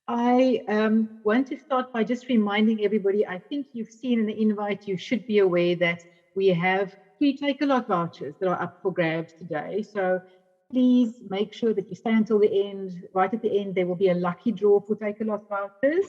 I want to start by just reminding everybody, I think you've seen in the invite, you should be aware that we have free Take-A-Lot vouchers that are up for grabs today. So please make sure that you stay until the end. Right at the end, there will be a lucky draw for Take-A-Lot vouchers.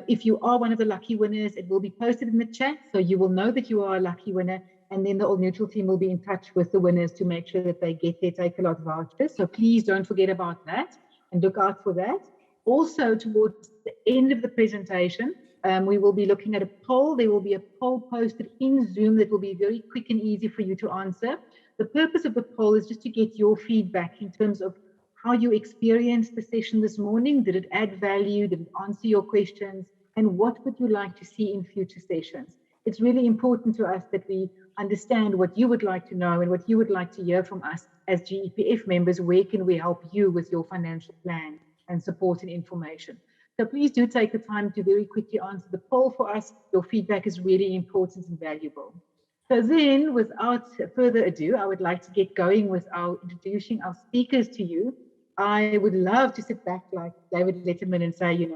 If you are one of the lucky winners, it will be posted in the chat, so you will know that you are a lucky winner, and then the Old Mutual team will be in touch with the winners to make sure that they get their Take-A-Lot vouchers. So please don't forget about that and look out for that. Also, towards the end of the presentation, we will be looking at a poll. There will be a poll posted in Zoom that will be very quick and easy for you to answer. The purpose of the poll is just to get your feedback in terms of how you experienced the session this morning. Did it add value? Did it answer your questions? And what would you like to see in future sessions? It's really important to us that we understand what you would like to know and what you would like to hear from us as GEPF members. Where can we help you with your financial plan and support and information? So please do take the time to very quickly answer the poll for us. Your feedback is really important and valuable. So then, without further ado, I would like to get going with introducing our speakers to you. I would love to sit back like David Letterman and say,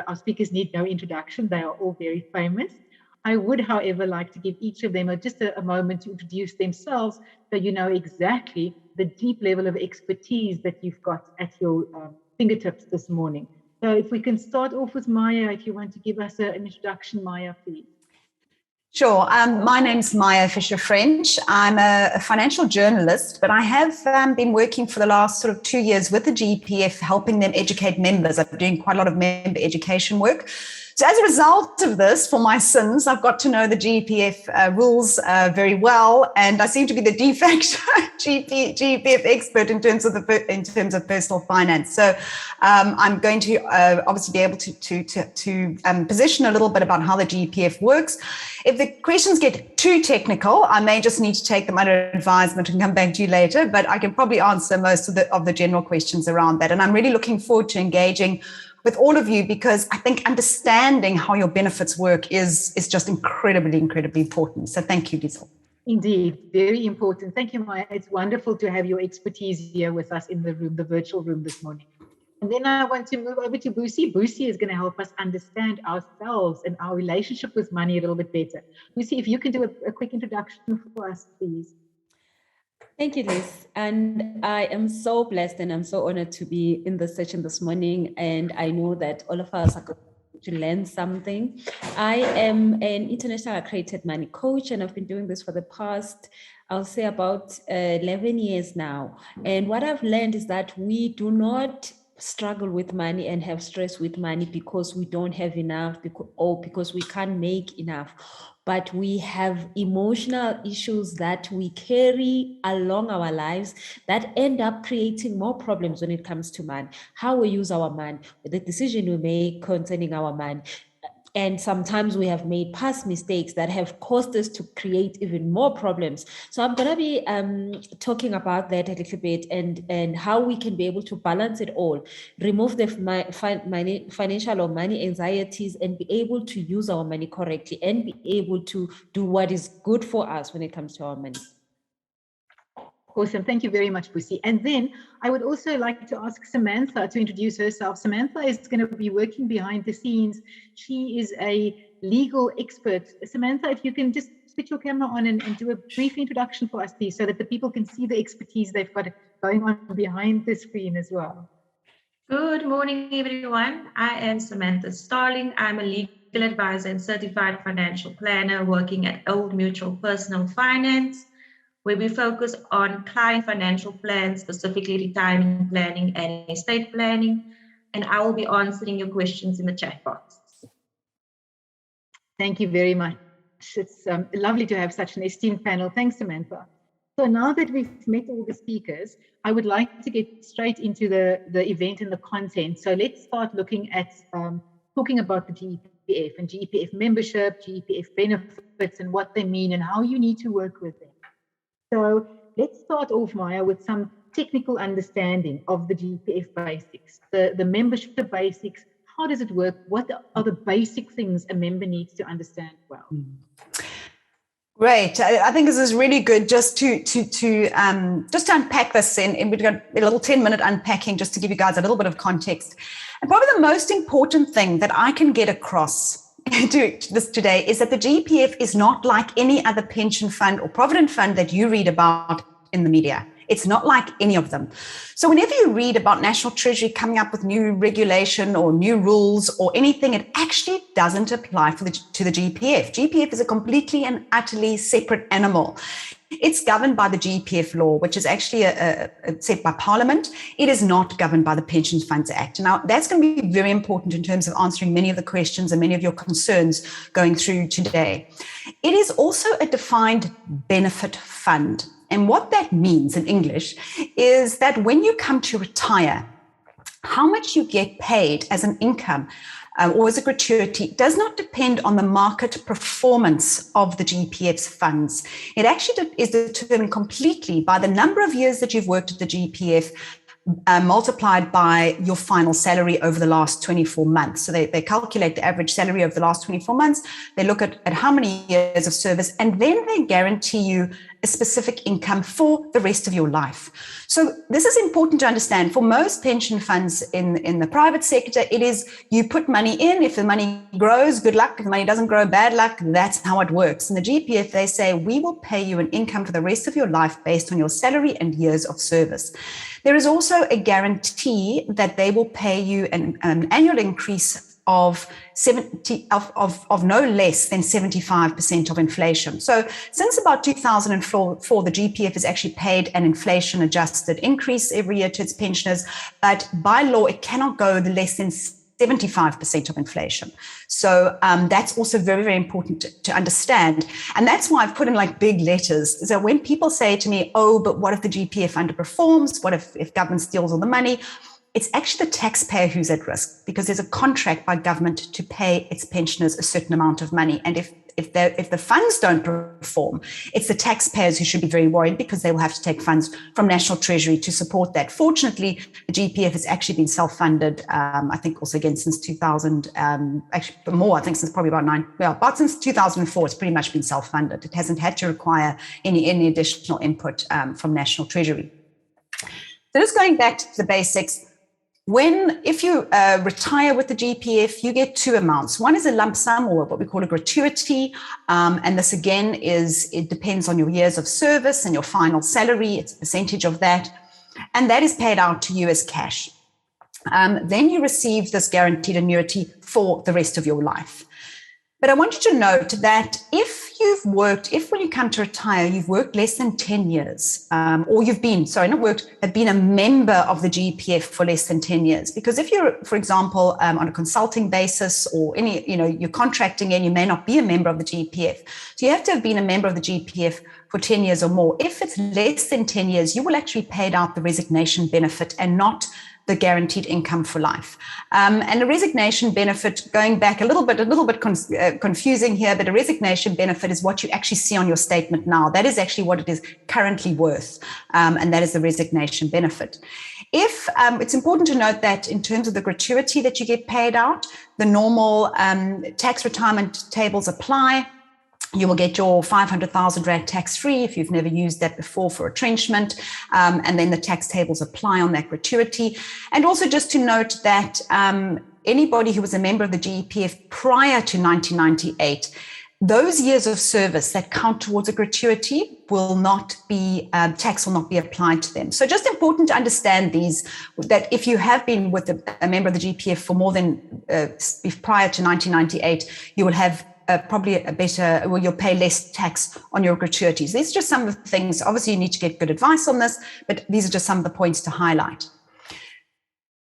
our speakers need no introduction. They are all very famous. I would, however, like to give each of them just a moment to introduce themselves so you know exactly the deep level of expertise that you've got at your fingertips this morning. So if we can start off with Maya, if you want to give us an introduction, Maya, please. Sure. My name's Maya Fisher-French. I'm a financial journalist, but I have been working for the last sort of 2 years with the GEPF, helping them educate members. I'm doing quite a lot of member education work. So as a result of this, for my sins, I've got to know the GEPF rules very well, and I seem to be the de facto GEPF expert in terms of personal finance. So I'm going to obviously be able to position a little bit about how the GEPF works. If the questions get too technical, I may just need to take them under advisement and come back to you later, but I can probably answer most of the general questions around that. And I'm really looking forward to engaging with all of you, because I think understanding how your benefits work is just incredibly, incredibly important. So thank you, Liesl. Indeed, very important. Thank you, Maya. It's wonderful to have your expertise here with us in the room, the virtual room this morning. And then I want to move over to Busi. Busi is going to help us understand ourselves and our relationship with money a little bit better. Busi, if you can do a quick introduction for us, please. Thank you, Liz. And I am so blessed and I'm so honored to be in this session this morning. And I know that all of us are going to learn something. I am an international accredited money coach, and I've been doing this for the past, I'll say about 11 years now. And what I've learned is that we do not struggle with money and have stress with money because we don't have enough or because we can't make enough, but we have emotional issues that we carry along our lives that end up creating more problems when it comes to money, how we use our money, the decision we make concerning our money. And sometimes we have made past mistakes that have caused us to create even more problems. So I'm going to be talking about that a little bit and how we can be able to balance it all, remove the financial or money anxieties, and be able to use our money correctly and be able to do what is good for us when it comes to our money. Awesome. Thank you very much, Busi. And then I would also like to ask Samantha to introduce herself. Samantha is going to be working behind the scenes. She is a legal expert. Samantha, if you can just switch your camera on and do a brief introduction for us, please, so that the people can see the expertise they've got going on behind the screen as well. Good morning, everyone. I am Samantha Starling. I'm a legal advisor and certified financial planner working at Old Mutual Personal Finance, where we focus on client financial plans, specifically retirement planning and estate planning. And I will be answering your questions in the chat box. Thank you very much. It's lovely to have such an esteemed panel. Thanks, Samantha. So now that we've met all the speakers, I would like to get straight into the event and the content. So let's start looking at talking about the GEPF and GEPF membership, GEPF benefits and what they mean and how you need to work with them. So let's start off, Maya, with some technical understanding of the GEPF basics, the membership basics. How does it work? What are the basic things a member needs to understand well? Great. I think this is really good just to unpack this and we've got a little 10-minute unpacking just to give you guys a little bit of context. And probably the most important thing that I can get across to this today is that the GEPF is not like any other pension fund or provident fund that you read about in the media. It's not like any of them. So whenever you read about National Treasury coming up with new regulation or new rules or anything, it actually doesn't apply to the GEPF. GEPF is a completely and utterly separate animal. It's governed by the GEPF law, which is actually set by Parliament. It is not governed by the Pension Funds Act. Now, that's going to be very important in terms of answering many of the questions and many of your concerns going through today. It is also a defined benefit fund. And what that means in English is that when you come to retire, how much you get paid as an income or as a gratuity does not depend on the market performance of the GEPF's funds. It actually is determined completely by the number of years that you've worked at the GEPF, multiplied by your final salary over the last 24 months. So they calculate the average salary over the last 24 months. They look at how many years of service, and then they guarantee you a specific income for the rest of your life. So this is important to understand. For most pension funds in the private sector, it is you put money in. If the money grows, good luck. If the money doesn't grow, bad luck. That's how it works. In the GEPF, they say, we will pay you an income for the rest of your life based on your salary and years of service. There is also a guarantee that they will pay you an annual increase of no less than 75% of inflation. So since about 2004, the GEPF has actually paid an inflation adjusted increase every year to its pensioners, but by law, it cannot go less than 75% of inflation. So that's also very, very important to understand. And that's why I've put in like big letters. So when people say to me, oh, but what if the GEPF underperforms? What if government steals all the money? It's actually the taxpayer who's at risk because there's a contract by government to pay its pensioners a certain amount of money. And if the funds don't perform, it's the taxpayers who should be very worried because they will have to take funds from National Treasury to support that. Fortunately, the GEPF has actually been self-funded, I think also again since 2000, actually more, I think since probably about since 2004, it's pretty much been self-funded. It hasn't had to require any additional input from National Treasury. So just going back to the basics, if you retire with the GEPF, you get two amounts. One is a lump sum or what we call a gratuity. And this again it depends on your years of service and your final salary. It's a percentage of that. And that is paid out to you as cash. Then you receive this guaranteed annuity for the rest of your life. But I want you to note that if when you come to retire, you've worked less than 10 years, or have been a member of the GEPF for less than 10 years. Because if you're, for example, on a consulting basis or you're contracting in, you may not be a member of the GEPF. So you have to have been a member of the GEPF for 10 years or more. If it's less than 10 years, you will actually pay out the resignation benefit and not the guaranteed income for life. And a resignation benefit, going back a little bit confusing here, but a resignation benefit is what you actually see on your statement now. That is actually what it is currently worth, and that is the resignation benefit. It's important to note that in terms of the gratuity that you get paid out, the normal tax retirement tables apply. You will get your 500,000 Rand tax-free if you've never used that before for retrenchment. And then the tax tables apply on that gratuity. And also just to note that anybody who was a member of the GEPF prior to 1998, those years of service that count towards a gratuity will not be, tax will not be applied to them. So just important to understand that if you have been with a member of the GEPF for more than, prior to 1998, you will have you'll pay less tax on your gratuities. These are just some of the things. Obviously, you need to get good advice on this, but these are just some of the points to highlight.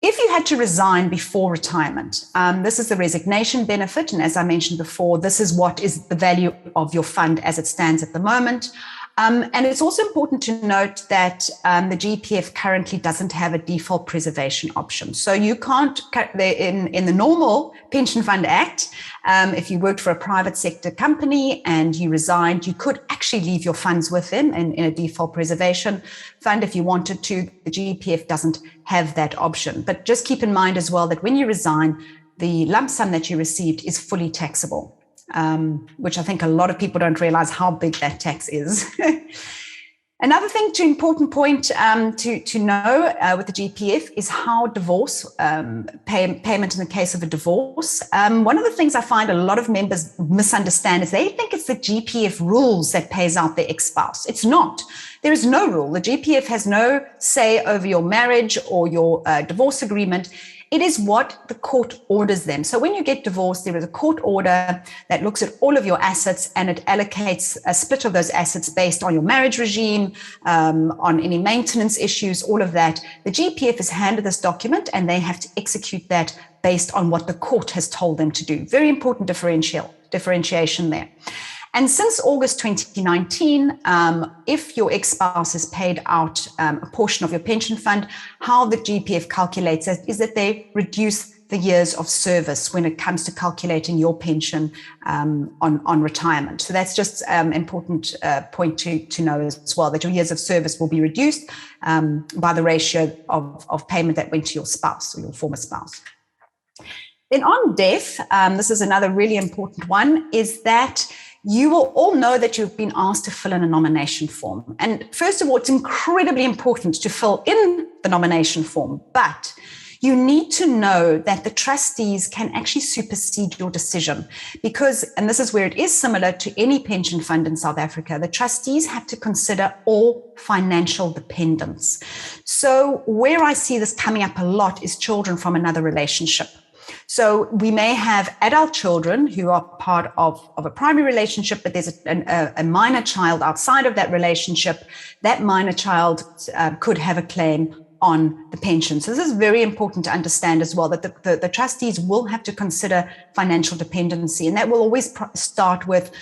If you had to resign before retirement, this is the resignation benefit. And as I mentioned before, this is what is the value of your fund as it stands at the moment. And it's also important to note that the GEPF currently doesn't have a default preservation option. So you can't, in the normal Pension Fund Act, if you worked for a private sector company and you resigned, you could actually leave your funds with them in a default preservation fund if you wanted to. The GEPF doesn't have that option. But just keep in mind as well that when you resign, the lump sum that you received is fully taxable. which I think a lot of people don't realize how big that tax is. Another important point to know with the GEPF is how divorce payment in the case of a divorce. One of the things I find a lot of members misunderstand is they think it's the GEPF rules that pays out their ex-spouse. It's not. There is no rule. The GEPF has no say over your marriage or your divorce agreement. It is what the court orders them. So when you get divorced, there is a court order that looks at all of your assets and it allocates a split of those assets based on your marriage regime, on any maintenance issues, all of that. The GEPF is handed this document and they have to execute that based on what the court has told them to do. Very important differentiation there. And since August 2019, if your ex-spouse has paid out a portion of your pension fund, how the GEPF calculates it is that they reduce the years of service when it comes to calculating your pension on retirement. So that's just an important point to know as well, that your years of service will be reduced by the ratio of payment that went to your spouse or your former spouse. Then on death, this is another really important one, is that you will all know that you've been asked to fill in a nomination form. And first of all, it's incredibly important to fill in the nomination form, but you need to know that the trustees can actually supersede your decision because, and this is where it is similar to any pension fund in South Africa, the trustees have to consider all financial dependents. So where I see this coming up a lot is children from another relationship. So we may have adult children who are part of a primary relationship, but there's a minor child outside of that relationship. That minor child could have a claim on the pension. So this is very important to understand as well, that the trustees will have to consider financial dependency, and that will always start with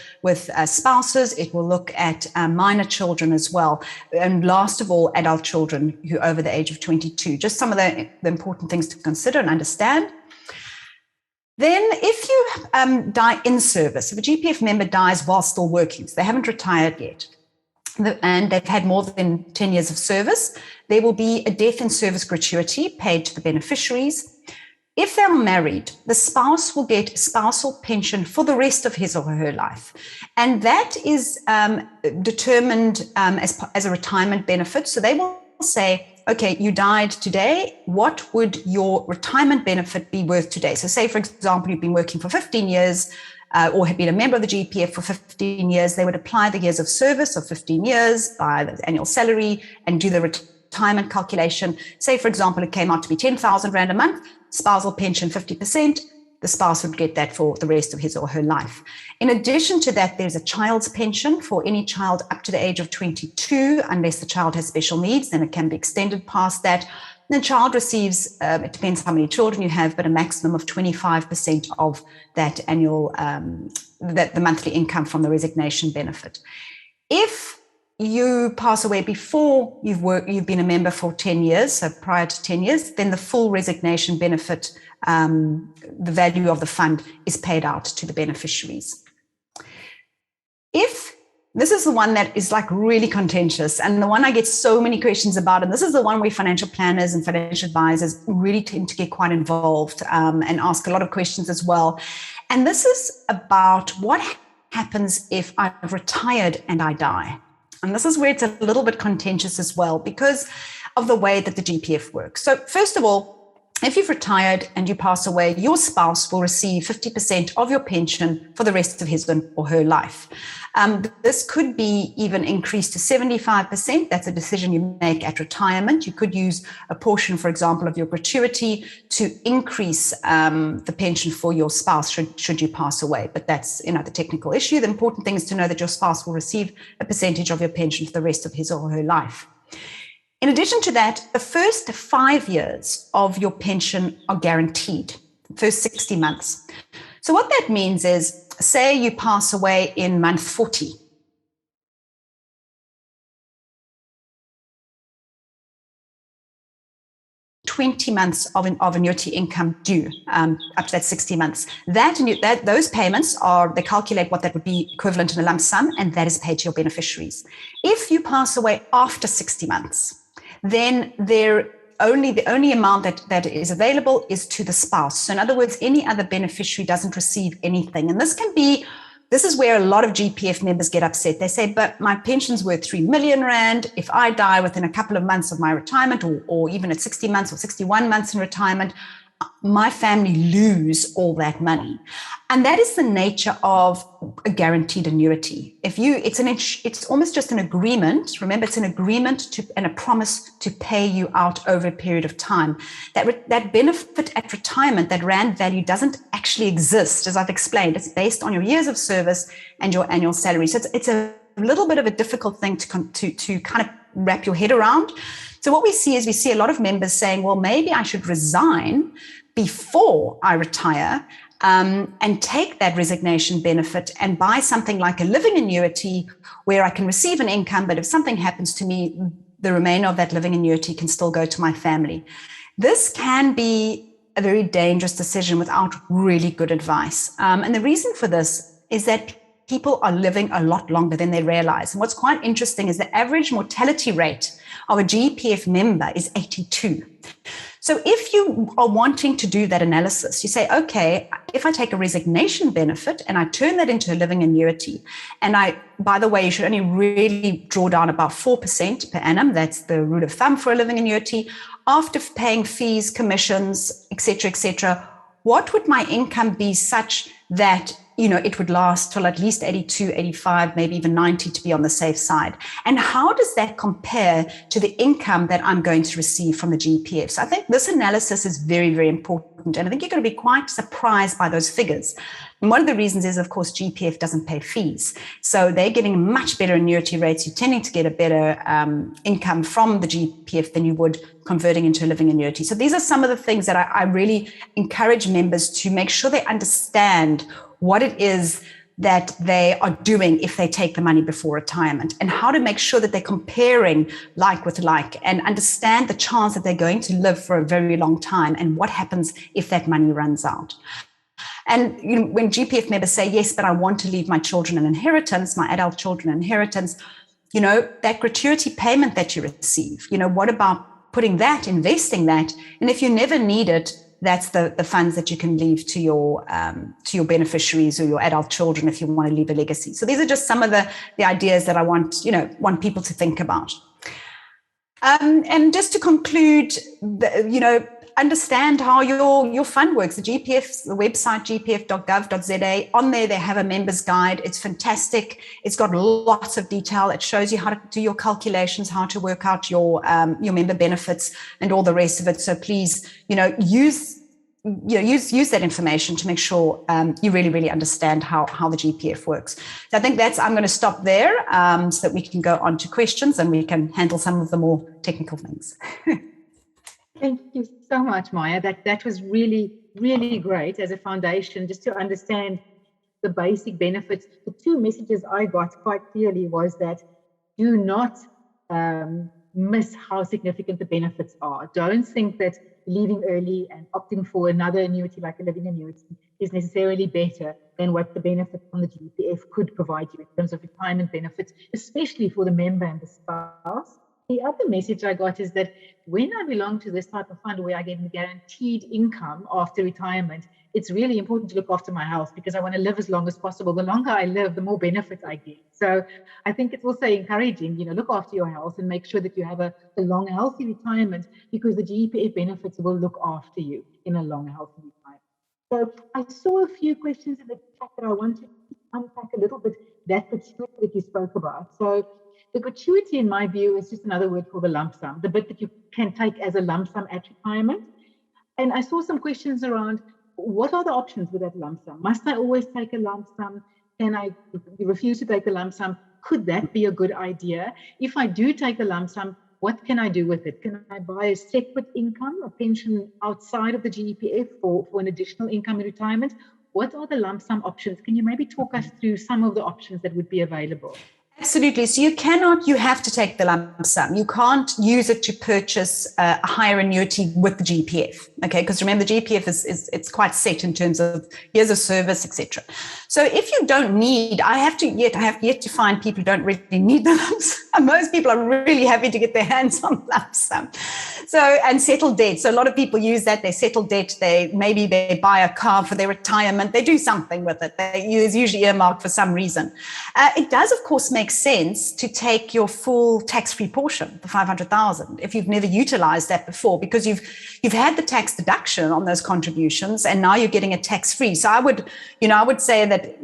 spouses. It will look at minor children as well, and last of all, adult children who are over the age of 22. Just some of the important things to consider and understand. Then if you die in service, if a GEPF member dies while still working, so they haven't retired yet, and they've had more than 10 years of service, there will be a death in service gratuity paid to the beneficiaries. If they're married, the spouse will get spousal pension for the rest of his or her life. And that is determined as a retirement benefit. So they will say, okay, you died today. What would your retirement benefit be worth today? So say, for example, you've been working for 15 years or have been a member of the GEPF for 15 years. They would apply the years of service of 15 years by the annual salary and do the retirement calculation. Say, for example, it came out to be 10,000 Rand a month, spousal pension 50%. The spouse would get that for the rest of his or her life. In addition to that, there's a child's pension for any child up to the age of 22, unless the child has special needs, then it can be extended past that. And the child receives, it depends how many children you have, but a maximum of 25% of that annual, the monthly income from the resignation benefit. If you pass away before you've been a member for 10 years, so prior to 10 years, then the full resignation benefit, the value of the fund is paid out to the beneficiaries. If this is the one that is like really contentious and the one I get so many questions about, and this is the one where financial planners and financial advisors really tend to get quite involved and ask a lot of questions as well. And this is about what happens if I've retired and I die. And this is where it's a little bit contentious as well because of the way that the GEPF works. So first of all, if you've retired and you pass away, your spouse will receive 50% of your pension for the rest of his or her life. This could be even increased to 75%. That's a decision you make at retirement. You could use a portion, for example, of your gratuity to increase the pension for your spouse should you pass away. But that's the technical issue. The important thing is to know that your spouse will receive a percentage of your pension for the rest of his or her life. In addition to that, the first 5 years of your pension are guaranteed, the first 60 months. So what that means is, say you pass away in month 40. $20 months of annuity income due up to that 60 months. Those payments they calculate what that would be equivalent in a lump sum, and that is paid to your beneficiaries. If you pass away after 60 months, then there the only amount that is available is to the spouse. So in other words, any other beneficiary doesn't receive anything. And this is where a lot of GPF members get upset. They say, but my pension's worth 3 million Rand. If I die within a couple of months of my retirement, or even at 60 months or 61 months in retirement, my family lose all that money. And that is the nature of a guaranteed annuity. It's almost just an agreement. Remember, it's an agreement and a promise to pay you out over a period of time. That benefit at retirement, that Rand value, doesn't actually exist, as I've explained. It's based on your years of service and your annual salary. So it's a little bit of a difficult thing to kind of wrap your head around. So what we see a lot of members saying, well, maybe I should resign before I retire and take that resignation benefit and buy something like a living annuity where I can receive an income, but if something happens to me, the remainder of that living annuity can still go to my family. This can be a very dangerous decision without really good advice. And the reason for this is that people are living a lot longer than they realize. And what's quite interesting is the average mortality rate of a GEPF member is 82. So if you are wanting to do that analysis, you say, okay, if I take a resignation benefit and I turn that into a living annuity, and by the way, you should only really draw down about 4% per annum. That's the rule of thumb for a living annuity. After paying fees, commissions, et cetera, what would my income be such that it would last till at least 82, 85, maybe even 90 to be on the safe side? And how does that compare to the income that I'm going to receive from the GEPF? So I think this analysis is very, very important. And I think you're going to be quite surprised by those figures. And one of the reasons is, of course, GEPF doesn't pay fees. So they're getting much better annuity rates. You're tending to get a better income from the GEPF than you would converting into a living annuity. So these are some of the things that I really encourage members to make sure they understand what it is that they are doing if they take the money before retirement, and how to make sure that they're comparing like with like and understand the chance that they're going to live for a very long time and what happens if that money runs out. And when GPF members say, yes, but I want to leave my children an inheritance, my adult children an inheritance, that gratuity payment that you receive, what about putting that, investing that? And if you never need it, that's the funds that you can leave to your beneficiaries or your adult children if you want to leave a legacy. So these are just some of the ideas that I want people to think about. And just to conclude, understand how your fund works. The GPF, the website, gpf.gov.za, on there they have a member's guide. It's fantastic. It's got lots of detail. It shows you how to do your calculations, how to work out your member benefits and all the rest of it. So please, use that information to make sure you really, really understand how the GPF works. So I think I'm going to stop there so that we can go on to questions and we can handle some of the more technical things. Thank you so much, Maya. That was really, really great as a foundation, just to understand the basic benefits. The two messages I got quite clearly was that do not miss how significant the benefits are. Don't think that leaving early and opting for another annuity like a living annuity is necessarily better than what the benefit from the GPF could provide you in terms of retirement benefits, especially for the member and the spouse. The other message I got is that when I belong to this type of fund where I get a guaranteed income after retirement, it's really important to look after my health because I want to live as long as possible. The longer I live, the more benefits I get. So I think it's also encouraging, look after your health and make sure that you have a long, healthy retirement because the GEPF benefits will look after you in a long, healthy retirement. So I saw a few questions in the chat that I wanted to unpack a little bit, that gratuity that you spoke about. So the gratuity, in my view, is just another word for the lump sum, the bit that you can take as a lump sum at retirement. And I saw some questions around, what are the options with that lump sum? Must I always take a lump sum? Can I refuse to take a lump sum? Could that be a good idea? If I do take a lump sum, what can I do with it? Can I buy a separate income, a pension outside of the GEPF for an additional income in retirement? What are the lump sum options? Can you maybe talk us through some of the options that would be available? Absolutely. So you have to take the lump sum. You can't use it to purchase a higher annuity with the GPF. Okay. Because remember, the GPF it's quite set in terms of years of service, etc. So if you don't need, I have yet to find people who don't really need the lump sum. Most people are really happy to get their hands on lump sum. And settle debt. So a lot of people use that. They settle debt. Maybe they buy a car for their retirement. They do something with it. It's usually earmarked for some reason. It does, of course, make sense to take your full tax-free portion, the 500,000, if you've never utilized that before, because you've had the tax deduction on those contributions, and now you're getting a tax-free. So I would say that,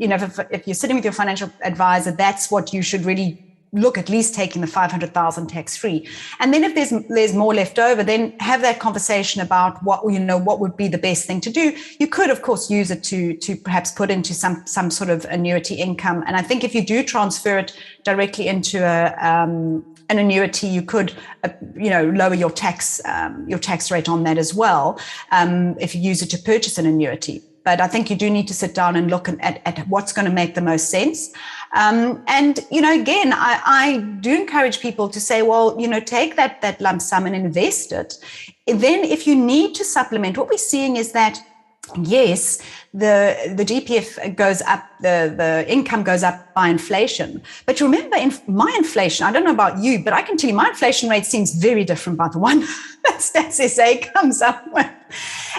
if you're sitting with your financial advisor, that's what you should really look, at least taking the 500,000 tax-free. And then if there's more left over, then have that conversation about what would be the best thing to do. You could, of course, use it to perhaps put into some sort of annuity income. And I think if you do transfer it directly into an annuity, you could, lower your tax rate on that as well, if you use it to purchase an annuity. But I think you do need to sit down and look at what's going to make the most sense. Again, I do encourage people to say, well, take that lump sum and invest it. And then if you need to supplement, what we're seeing is that, yes, the GEPF goes up, the income goes up by inflation. But remember, my inflation, I don't know about you, but I can tell you my inflation rate seems very different by the one that Stats SA comes up with.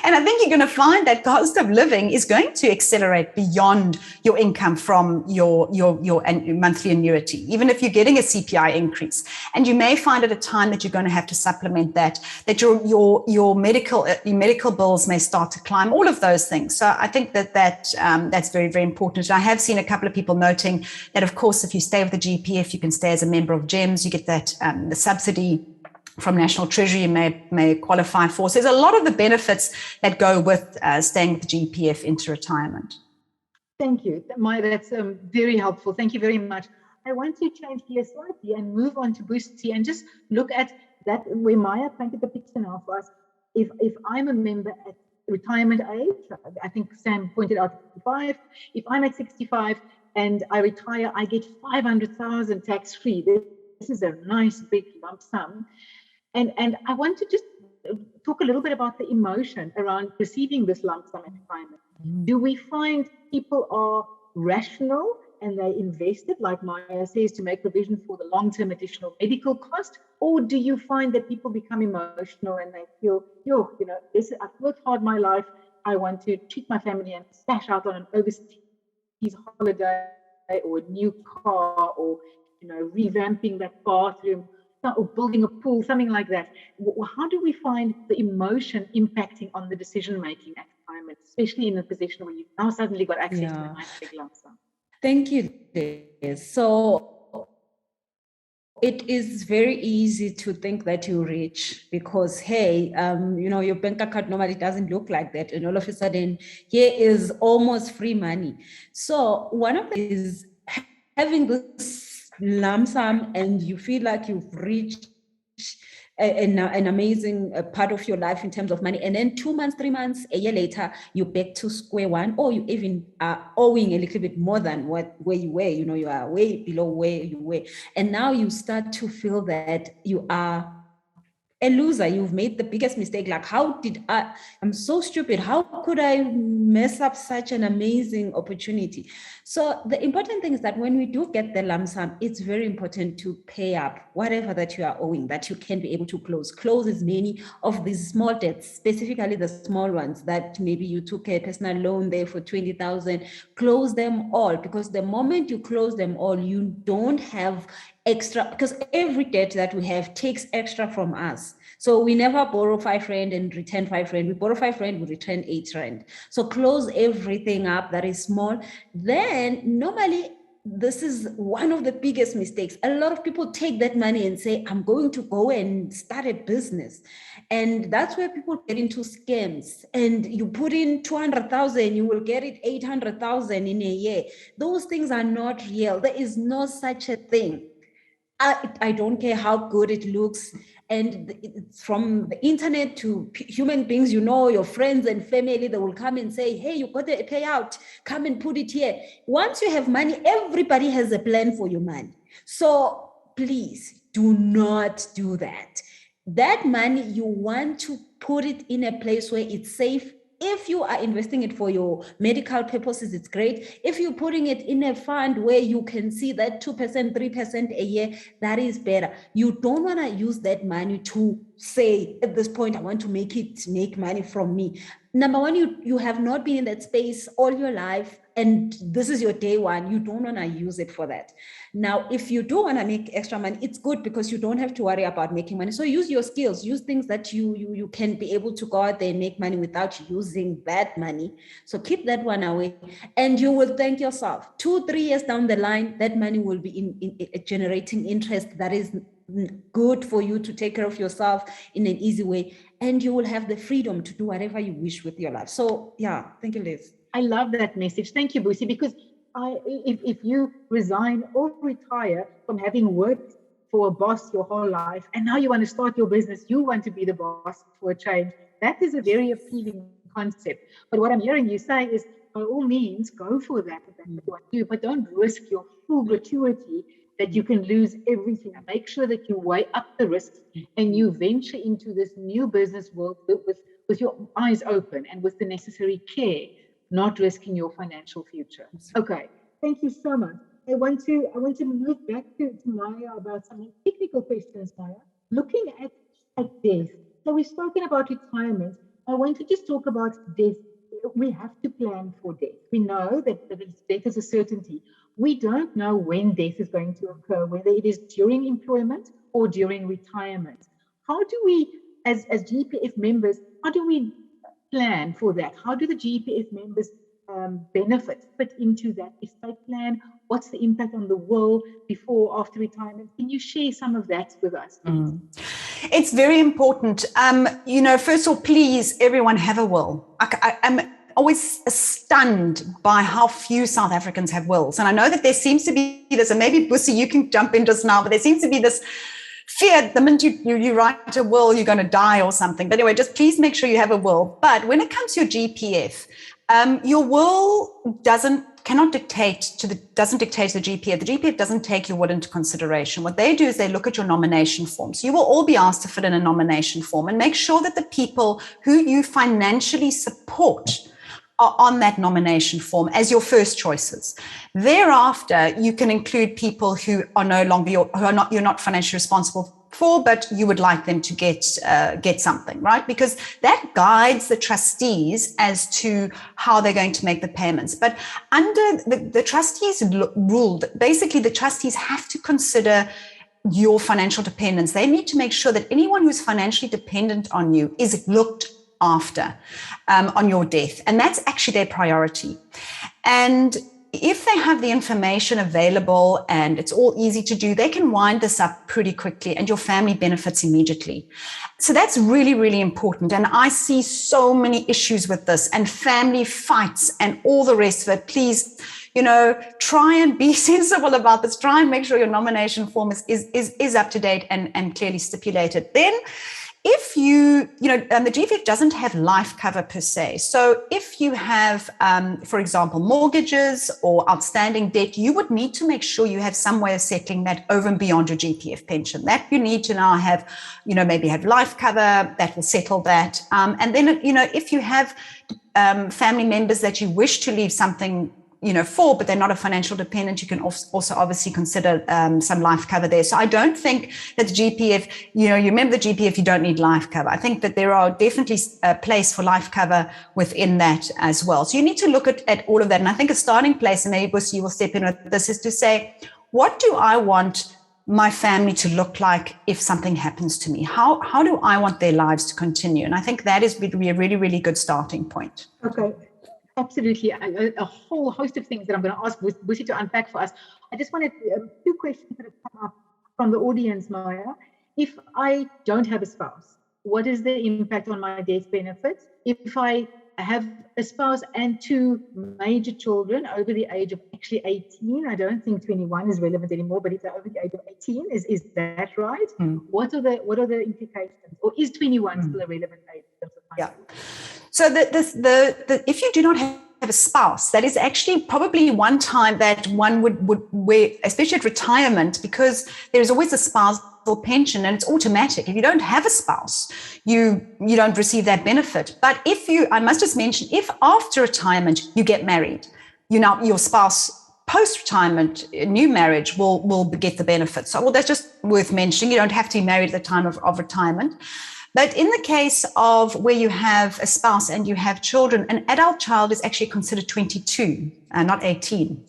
And I think you're going to find that cost of living is going to accelerate beyond your income from your monthly annuity, even if you're getting a CPI increase. And you may find at a time that you're going to have to supplement that your medical bills may start to climb, all of those things. So I think that's very, very important. And I have seen a couple of people noting that, of course, if you stay with the GEPF, you can stay as a member of GEMS, you get that the subsidy from National Treasury you may qualify for. So there's a lot of the benefits that go with staying with the GEPF into retirement. Thank you, Maya. That's very helpful. Thank you very much. I want to change gears slightly and move on to Boosty and just look at that where Maya painted the picture now for us. If I'm a member at retirement age, I think Sam pointed out 65. If I'm at 65 and I retire, I get 500,000 tax-free. This is a nice big lump sum. And I want to just talk a little bit about the emotion around receiving this lump sum at retirement. Do we find people are rational and they invest it, like Maya says, to make provision for the long-term additional medical cost? Or do you find that people become emotional and they feel, I've worked hard my life, I want to treat my family and splash out on an overseas holiday or a new car or, revamping that bathroom, or building a pool, something like that. How do we find the emotion impacting on the decision-making at retirement, especially in a position where you've now suddenly got access to a nice big lump sum? Thank you, Liz. So it is very easy to think that you're rich because, hey, your bank account normally doesn't look like that. And all of a sudden, here is almost free money. So one of them is having this lump sum and you feel like you've reached an amazing part of your life in terms of money, and then 2 months, 3 months, a year later, you're back to square one, or you even are owing a little bit more than where you were. You are way below where you were, and now you start to feel that you are a loser. You've made the biggest mistake. Like, I'm so stupid. How could I mess up such an amazing opportunity? So the important thing is that when we do get the lump sum, it's very important to pay up whatever that you are owing, that you can be able to close as many of these small debts, specifically the small ones that maybe you took a personal loan there for 20,000, close them all, because the moment you close them all, you don't have extra, because every debt that we have takes extra from us. So we never borrow 5 rand and return 5 rand. We borrow 5 rand, we return 8 rand. So close everything up that is small. Then normally, this is one of the biggest mistakes. A lot of people take that money and say, I'm going to go and start a business. And that's where people get into scams. And you put in 200,000, you will get it 800,000 in a year. Those things are not real. There is no such a thing. I don't care how good it looks. And it's from the internet to human beings, your friends and family, they will come and say, hey, you got a payout, come and put it here. Once you have money, everybody has a plan for your money. So please do not do that. That money, you want to put it in a place where it's safe. If you are investing it for your medical purposes, it's great. If you're putting it in a fund where you can see that 2%, 3% a year, that is better. You don't want to use that money to say at this point, I want to make money from me. Number one, you have not been in that space all your life, and this is your day one. You don't want to use it for that. Now, if you do want to make extra money, it's good because you don't have to worry about making money. So use your skills, use things that you can be able to go out there and make money without using that money. So keep that one away, and you will thank yourself. 2-3 years down the line, that money will be in generating interest that is good for you to take care of yourself in an easy way, and you will have the freedom to do whatever you wish with your life. So yeah, thank you, Liz. I love that message. Thank you, Busi, because if you resign or retire from having worked for a boss your whole life, and now you want to start your business, you want to be the boss for a change, that is a very appealing concept. But what I'm hearing you say is, by all means, go for that if that's what you want to do, but don't risk your full gratuity that you can lose everything. Make sure that you weigh up the risks and you venture into this new business world with your eyes open and with the necessary care, not risking your financial future. Okay, thank you so much. I want to move back to Maya about some technical questions, Maya. Looking at death. So we've spoken about retirement. I want to just talk about death. We have to plan for death. We know that death is a certainty. We don't know when death is going to occur, whether it is during employment or during retirement. How do we, as GEPF members, how do we plan for that? How do the GEPF members benefit, fit into that estate plan? What's the impact on the will before or after retirement? Can you share some of that with us, please? It's very important. First of all, please, everyone have a will. I'm always stunned by how few South Africans have wills. And I know that there seems to be this, and maybe Busi, you can jump in just now, but there seems to be this fear the minute you write a will, you're going to die or something. But anyway, just please make sure you have a will. But when it comes to your GEPF, your will doesn't dictate to the GEPF. The GEPF doesn't take your will into consideration. What they do is they look at your nomination form. So you will all be asked to fill in a nomination form and make sure that the people who you financially support are on that nomination form as your first choices. Thereafter, you can include people who are no longer you're not financially responsible for, but you would like them to get something, right? Because that guides the trustees as to how they're going to make the payments. But under the trustees' rule, basically the trustees have to consider your financial dependence. They need to make sure that anyone who's financially dependent on you is looked after on your death. And that's actually their priority. And if they have the information available and it's all easy to do, they can wind this up pretty quickly and your family benefits immediately. So that's really, really important. And I see so many issues with this and family fights and all the rest of it. Please, try and be sensible about this. Try and make sure your nomination form is up to date and clearly stipulated. Then if the GEPF doesn't have life cover per se. So if you have, for example, mortgages or outstanding debt, you would need to make sure you have some way of settling that over and beyond your GEPF pension. That you need to now have, maybe have life cover that will settle that. And then, if you have family members that you wish to leave something for, but they're not a financial dependent, you can also obviously consider some life cover there. So I don't think that the GEPF, you remember the GEPF, you don't need life cover. I think that there are definitely a place for life cover within that as well. So you need to look at all of that. And I think a starting place, and maybe you will step in with this, is to say, what do I want my family to look like if something happens to me? How do I want their lives to continue? And I think that is be a really, really good starting point. Okay. Absolutely. A whole host of things that I'm going to ask Busi to unpack for us. I just wanted two questions that have come up from the audience, Maya. If I don't have a spouse, what is the impact on my death benefits? If I have a spouse and two major children over the age of actually 18, I don't think 21 is relevant anymore, but if they're over the age of 18, is that right? What are the implications? Or is 21 still a relevant age? Yeah. So if you do not have a spouse, that is actually probably one time that one would wear, especially at retirement, because there is always a spousal pension and it's automatic. If you don't have a spouse, you don't receive that benefit. But I must just mention, if after retirement you get married, your spouse post-retirement, new marriage will get the benefits. So, well, that's just worth mentioning. You don't have to be married at the time of retirement. But in the case of where you have a spouse and you have children, an adult child is actually considered 22 and not 18.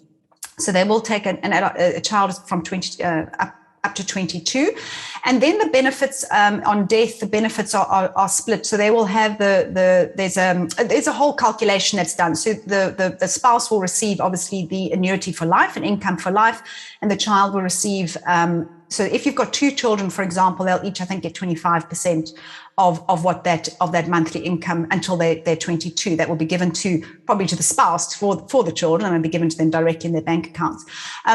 So they will take a child from 20 up to 22. And then the benefits on death, the benefits are split. So they will have there's a whole calculation that's done. So the spouse will receive obviously the annuity for life and income for life, and the child will receive, so if you've got two children, for example, they'll each, I think, get 25% of that monthly income until they're 22. That will be given probably to the spouse for the children, and be given to them directly in their bank accounts.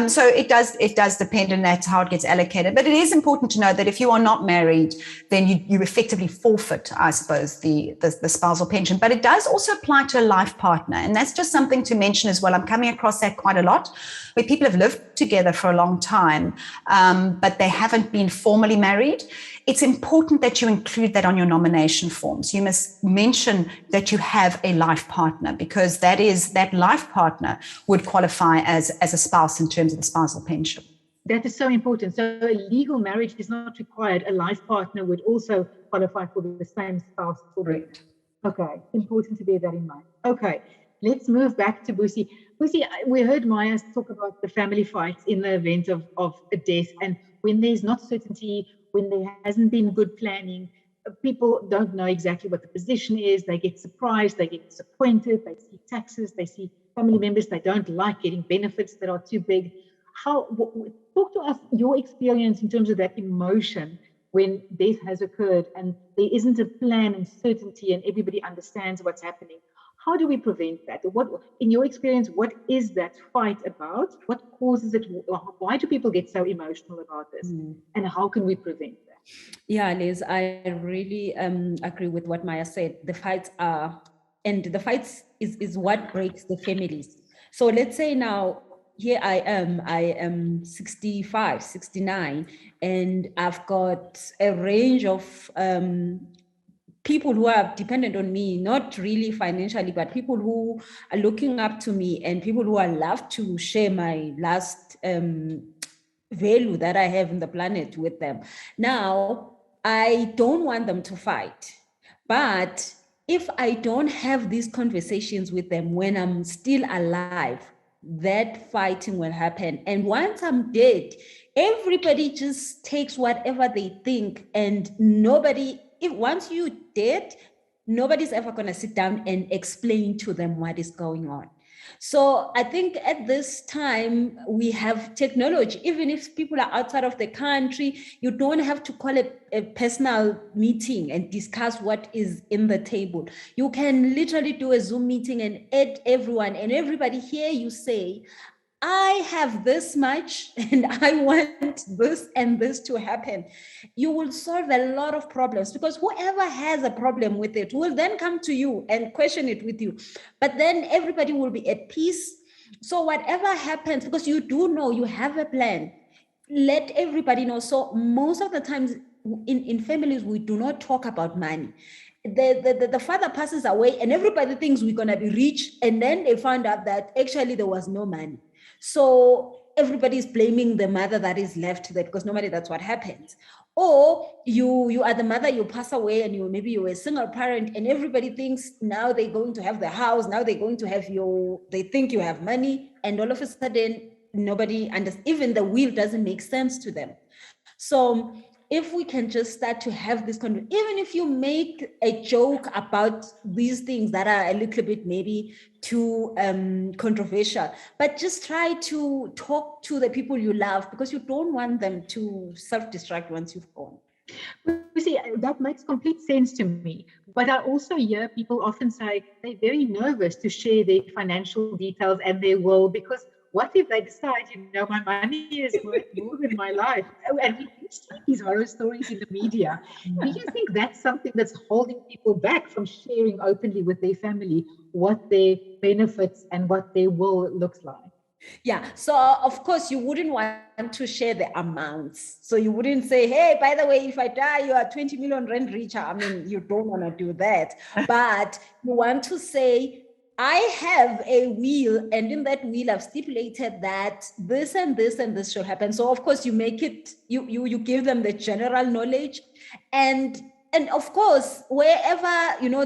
So it does depend, and that's how it gets allocated. But it is important to know that if you are not married, then you effectively forfeit, I suppose, the spousal pension. But it does also apply to a life partner, and that's just something to mention as well. I'm coming across that quite a lot, where people have lived together for a long time, but they haven't been formally married. It's important that you include that on your nomination forms. You must mention that you have a life partner, because that life partner would qualify as a spouse in terms of the spousal pension. That is so important. So a legal marriage is not required. A life partner would also qualify for the same spouse. Correct. Okay, important to bear that in mind. Okay, let's move back to Busi. Busi, we heard Maya talk about the family fights in the event of a death, and when there's not certainty, when there hasn't been good planning, people don't know exactly what the position is. They get surprised, they get disappointed, they see taxes, they see family members they don't like getting benefits that are too big. Talk to us your experience in terms of that emotion when death has occurred and there isn't a plan and certainty and everybody understands what's happening. How do we prevent that? In your experience, what is that fight about? What causes it? Why do people get so emotional about this? And how can we prevent that? Yeah, Liz, I really agree with what Maya said. The fights is what breaks the families. So let's say now, here I am 65, 69, and I've got a range of people who are dependent on me, not really financially, but people who are looking up to me and people who I love to share my last value that I have in the planet with them. Now, I don't want them to fight, but if I don't have these conversations with them when I'm still alive, that fighting will happen. And once I'm dead, everybody just takes whatever they think, and once you're dead, nobody's ever going to sit down and explain to them what is going on. So I think at this time we have technology. Even if people are outside of the country, you don't have to call a personal meeting and discuss what is in the table. You can literally do a Zoom meeting and add everyone, and everybody hear you say, I have this much and I want this and this to happen. You will solve a lot of problems, because whoever has a problem with it will then come to you and question it with you. But then everybody will be at peace. So whatever happens, because you do know you have a plan, let everybody know. So most of the times in families, we do not talk about money. The father passes away and everybody thinks we're going to be rich. And then they find out that actually there was no money. So everybody is blaming the mother that is left there, because normally that's what happens. Or you are the mother, you pass away, and maybe you're a single parent, and everybody thinks now they're going to have the house, now they're going to have they think you have money, and all of a sudden nobody understands. Even the will doesn't make sense to them. So if we can just start to have this conversation, even if you make a joke about these things that are a little bit maybe too controversial, but just try to talk to the people you love, because you don't want them to self-destruct once you've gone. You see, that makes complete sense to me. But I also hear people often say they're very nervous to share their financial details and their will, because what if they decide, my money is worth more than my life? And you see these horror stories in the media. Do you think that's something that's holding people back from sharing openly with their family what their benefits and what their will looks like? Yeah. So of course you wouldn't want to share the amounts. So you wouldn't say, hey, by the way, if I die, you are 20 million rand richer. I mean, you don't want to do that. But you want to say, I have a will, and in that will I've stipulated that this and this and this should happen. So of course you make it, you give them the general knowledge, and of course wherever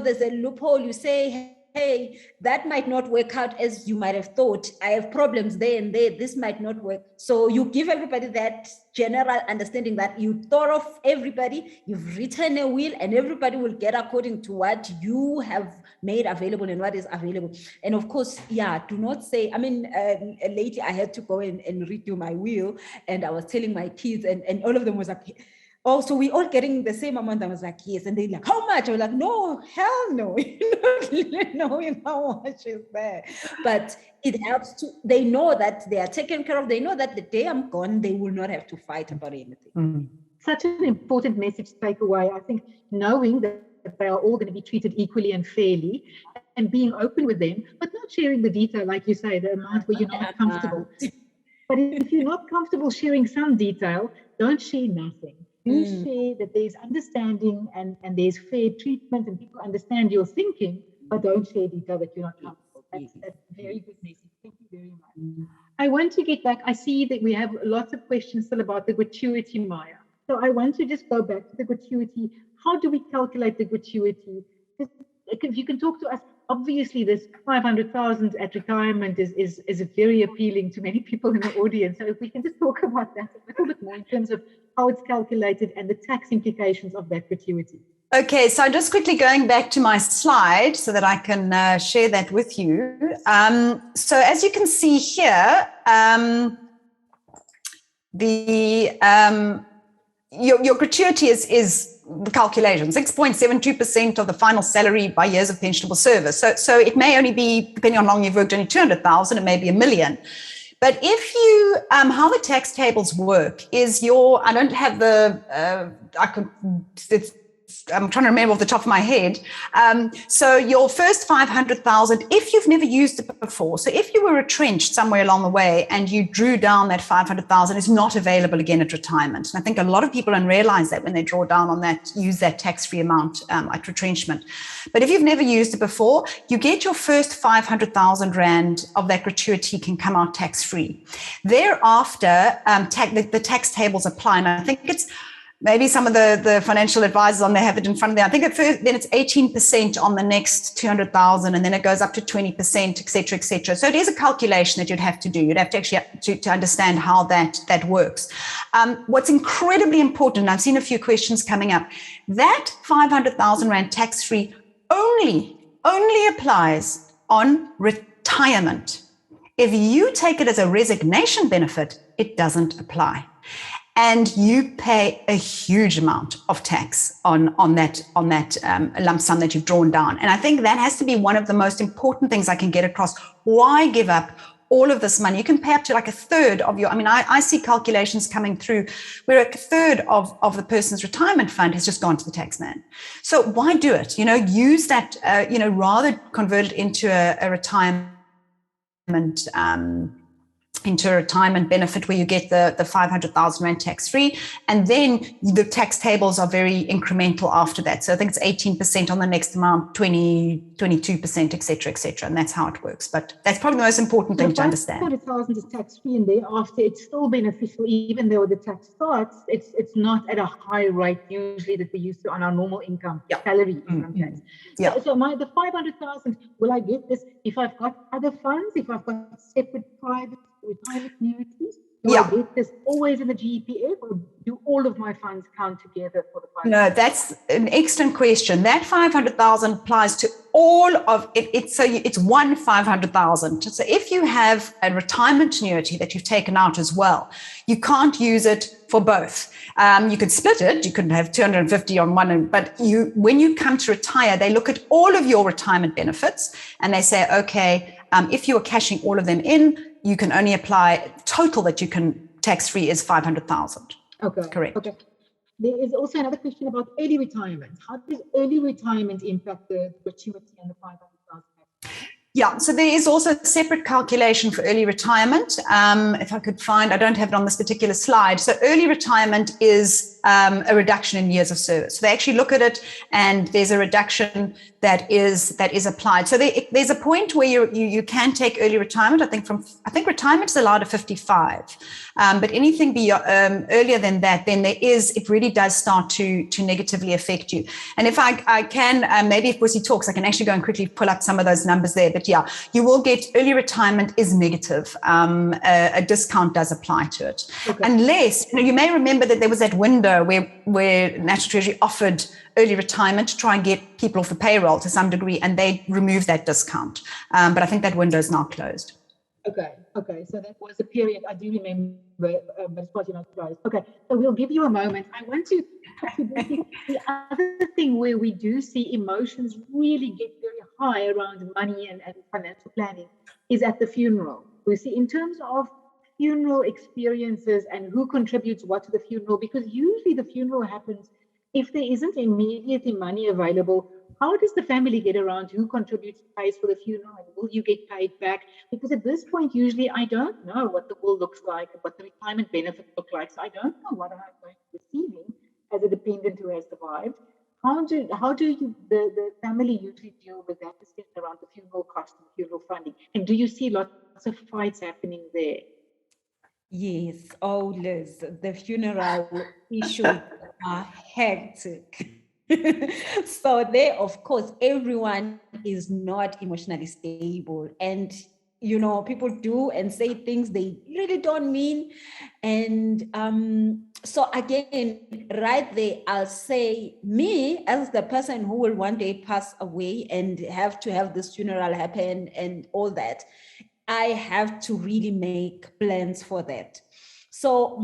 there's a loophole, you say, hey, that might not work out as you might have thought. I have problems there and there. This might not work. So you give everybody that general understanding that you thought of everybody, you've written a will, and everybody will get according to what you have made available and what is available. And of course, do not say, lately I had to go and redo my will, and I was telling my kids, and all of them was like, oh, so we all getting the same amount? I was like, yes. And they're like, how much? I was like, no, hell no. You don't know how much is there. But it helps they know that they are taken care of. They know that the day I'm gone, they will not have to fight about anything. Mm. Such an important message to take away. I think knowing that they are all going to be treated equally and fairly, and being open with them, but not sharing the detail, like you say, the amount where you're not comfortable. But if you're not comfortable sharing some detail, don't share nothing. Do share that there's understanding and there's fair treatment and people understand your thinking, but don't share detail that you're not comfortable. That's a very good message. Thank you very much. I want to get back. I see that we have lots of questions still about the gratuity, Maya. So I want to just go back to the gratuity. How do we calculate the gratuity? If you can talk to us, obviously this 500,000 at retirement is very appealing to many people in the audience. So if we can just talk about that a little bit more in terms of how it's calculated and the tax implications of that gratuity. Okay, so I'm just quickly going back to my slide so that I can share that with you. So as you can see here, your gratuity is the calculation, 6.72% of the final salary by years of pensionable service. So it may only be, depending on how long you've worked, only 200,000, it may be $1 million. But if you, how the tax tables work is I don't have I'm trying to remember off the top of my head. So your first 500,000, if you've never used it before, so if you were retrenched somewhere along the way and you drew down that 500,000, it's not available again at retirement. And I think a lot of people don't realize that when they draw down on that, use that tax-free amount at retrenchment. But if you've never used it before, you get your first 500,000 Rand of that gratuity can come out tax-free. Thereafter, the tax tables apply. And I think it's maybe some of the financial advisors on there have it in front of them. I think at first, then it's 18% on the next 200,000, and then it goes up to 20%, et cetera, et cetera. So it is a calculation that you'd have to do. You'd have to actually to understand how that works. What's incredibly important, and I've seen a few questions coming up, that 500,000 Rand tax-free only applies on retirement. If you take it as a resignation benefit, it doesn't apply. And you pay a huge amount of tax on that lump sum that you've drawn down. And I think that has to be one of the most important things I can get across. Why give up all of this money? You can pay up to like a third of your, I see calculations coming through where a third of the person's retirement fund has just gone to the tax man. So why do it? Use that, rather convert it into a retirement benefit where you get the 500,000 Rand tax-free. And then the tax tables are very incremental after that. So I think it's 18% on the next amount, 22%, et cetera, et cetera. And that's how it works. But that's probably the most important thing to understand. 500,000 is tax-free, and thereafter it's still beneficial, even though the tax starts, it's not at a high rate usually that we used to on our normal income, salary income tax. Yeah. So the 500,000, will I get this if I've got other funds, if I've got separate private retirement annuities? Do I get this always in the GEPF, or do all of my funds count together for the 500,000? No, that's an excellent question. That 500,000 applies to all of it. It's one 500,000. So if you have a retirement annuity that you've taken out as well, you can't use it for both. You could split it. You could have 250 on one, but when you come to retire, they look at all of your retirement benefits and they say, okay, if you are cashing all of them in, you can only apply total that you can tax-free is 500,000. Okay. Correct. Okay. There is also another question about early retirement. How does early retirement impact the gratuity and the 500,000? Yeah, so there is also a separate calculation for early retirement. If I could find, I don't have it on this particular slide. So early retirement is a reduction in years of service. So they actually look at it, and there's a reduction that is applied. So there's a point where you can take early retirement. I think retirement is allowed at 55, but anything beyond earlier than that, then it really does start to negatively affect you. And if I can, maybe if Busi talks, I can actually go and quickly pull up some of those numbers there. But yeah, you will get early retirement is negative. A discount does apply to it, unless you may remember that there was that window where National Treasury offered early retirement to try and get people off the payroll to some degree, and they removed that discount. But I think that window is now closed. Okay. So that was a period I do remember, but it's probably not closed. Okay, so we'll give you a moment. I want to the other thing where we do see emotions really get very high around money and financial planning is at the funeral. We see in terms of funeral experiences and who contributes what to the funeral, because usually the funeral happens if there isn't immediately money available. How does the family get around who contributes, pays for the funeral, and will you get paid back? Because at this point, usually I don't know what the will looks like, what the retirement benefits look like. So I don't know what I'm going to be receiving as a dependent who has survived. How do you the family usually deal with that discussion around the funeral cost and funeral funding? And do you see lots of fights happening there? Yes. Oh, Liz, the funeral issues are hectic. So there, of course, everyone is not emotionally stable, and people do and say things they really don't mean. And so again, right there, I'll say, me as the person who will one day pass away and have to have this funeral happen and all that, I have to really make plans for that. So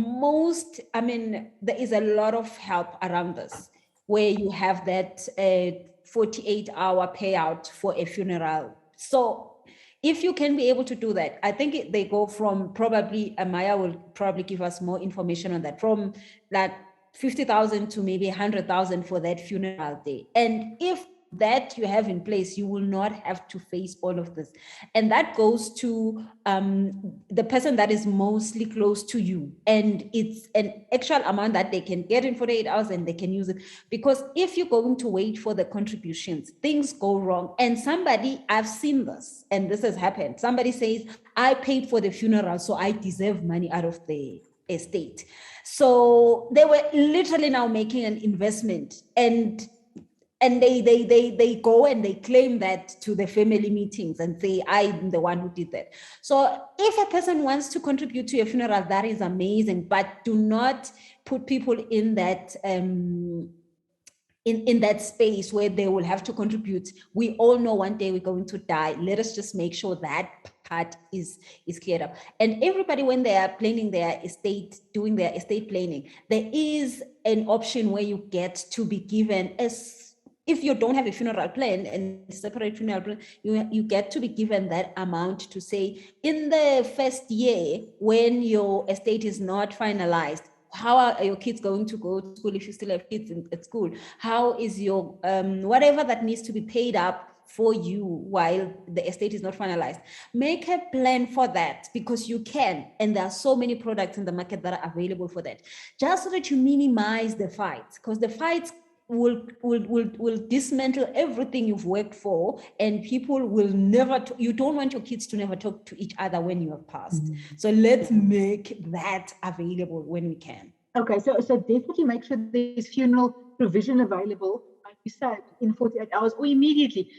there is a lot of help around us, where you have that 48-hour payout for a funeral. So if you can be able to do that, I think they go from probably, Maya will probably give us more information on that, from that 50,000 to maybe 100,000 for that funeral day. And if that you have in place, you will not have to face all of this. And that goes to the person that is mostly close to you. And it's an actual amount that they can get in 48 hours and they can use it. Because if you're going to wait for the contributions, things go wrong. And I've seen this, and this has happened. Somebody says, I paid for the funeral, so I deserve money out of the estate. So they were literally now making an investment, and they go and they claim that to the family meetings and say, I'm the one who did that. So if a person wants to contribute to a funeral, that is amazing, but do not put people in that in that space where they will have to contribute. We all know one day we're going to die. Let us just make sure that part is cleared up. And everybody, when they are planning their estate, doing their estate planning, there is an option where you get to be given if you don't have a funeral plan and separate funeral plan, you get to be given that amount to say, in the first year, when your estate is not finalized, how are your kids going to go to school if you still have kids at school? How is your, whatever that needs to be paid up for you while the estate is not finalized? Make a plan for that, because you can, and there are so many products in the market that are available for that, just so that you minimize the fights, because the fights will dismantle everything you've worked for, and people will never, you don't want your kids to never talk to each other when you have passed. Mm-hmm. So let's make that available when we can. Okay, so definitely make sure there's funeral provision available, like you said, in 48 hours or immediately.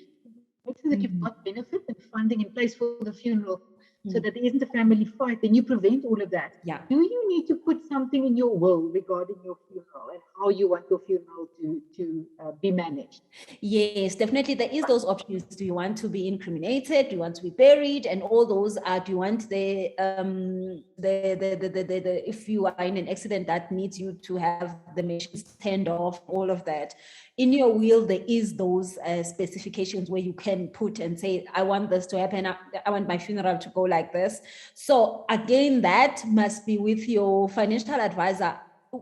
Make sure that you've got benefit and funding in place for the funeral, so that there isn't a family fight, then you prevent all of that. Yeah. Do you need to put something in your will regarding your funeral and how you want your funeral to be managed? Yes, definitely. There is those options. Do you want to be incriminated? Do you want to be buried? And all those are, do you want the if you are in an accident that needs you to have the machines turned off, all of that. In your will, there is those specifications where you can put and say, I want this to happen. I want my funeral to go like this. So again, that must be with your financial advisor.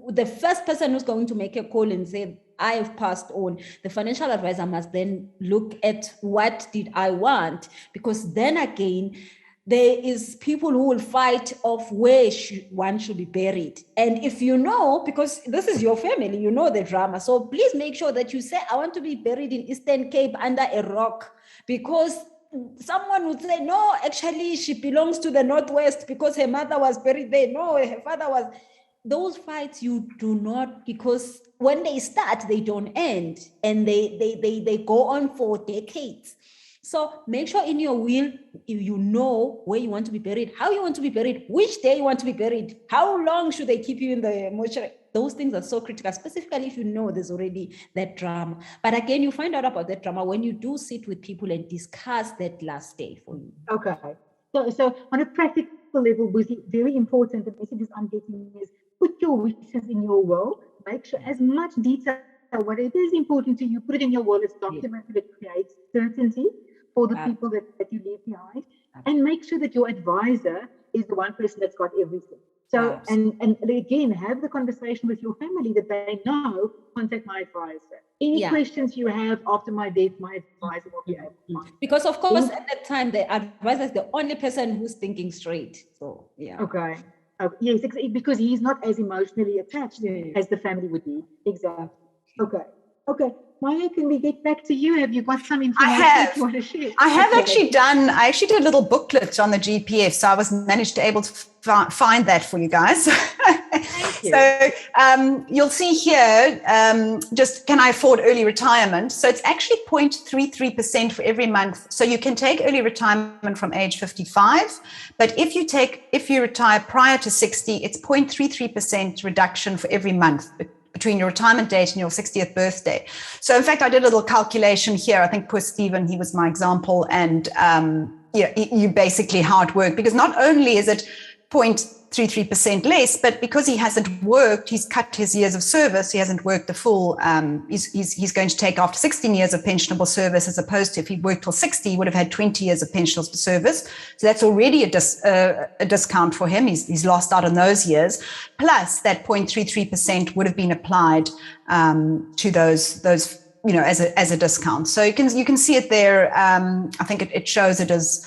The first person who's going to make a call and say, I have passed on, the financial advisor must then look at what did I want, because then again, there is people who will fight of where one should be buried. And if you know, because this is your family, you know the drama. So please make sure that you say, I want to be buried in Eastern Cape under a rock, because someone would say, no, actually she belongs to the Northwest because her mother was buried there. No, her father was. Those fights you do not, because when they start, they don't end, and they go on for decades. So make sure in your will, you know where you want to be buried, how you want to be buried, which day you want to be buried, how long should they keep you in the mortuary. Those things are so critical, specifically if you know there's already that drama. But again, you find out about that drama when you do sit with people and discuss that last day for you. Okay. So on a practical level, very important, the messages I'm getting is put your wishes in your will. Make sure as much detail, whatever is important to you, put it in your will. It's documented. It creates certainty for the people that you leave behind. And make sure that your advisor is the one person that's got everything. So, and again, have the conversation with your family that they know, contact my advisor. Any questions you have after my death, my advisor will be able to answer. Because of course, at that time, the advisor is the only person who's thinking straight. So, Okay. Yes, because he's not as emotionally attached as the family would be. Exactly. Okay. Maya, can we get back to you? Have you got some information that you want to share? I actually did a little booklet on the GPF, so I was managed to able to find that for you guys. Thank you. So you'll see here, just can I afford early retirement? So it's actually 0.33% for every month. So you can take early retirement from age 55, but if you retire prior to 60, it's 0.33% reduction for every month between your retirement date and your 60th birthday. So in fact, I did a little calculation here. I think poor Stephen, he was my example. And you basically hard work, because not only is it 0.33% less, but because he hasn't worked, he's cut his years of service. He hasn't worked the full, he's going to take after 16 years of pensionable service, as opposed to if he worked till 60, he would have had 20 years of pensionable service. So that's already a discount for him. He's lost out on those years. Plus that 0.33% would have been applied to those as a discount. So you can see it there. I think it shows it as,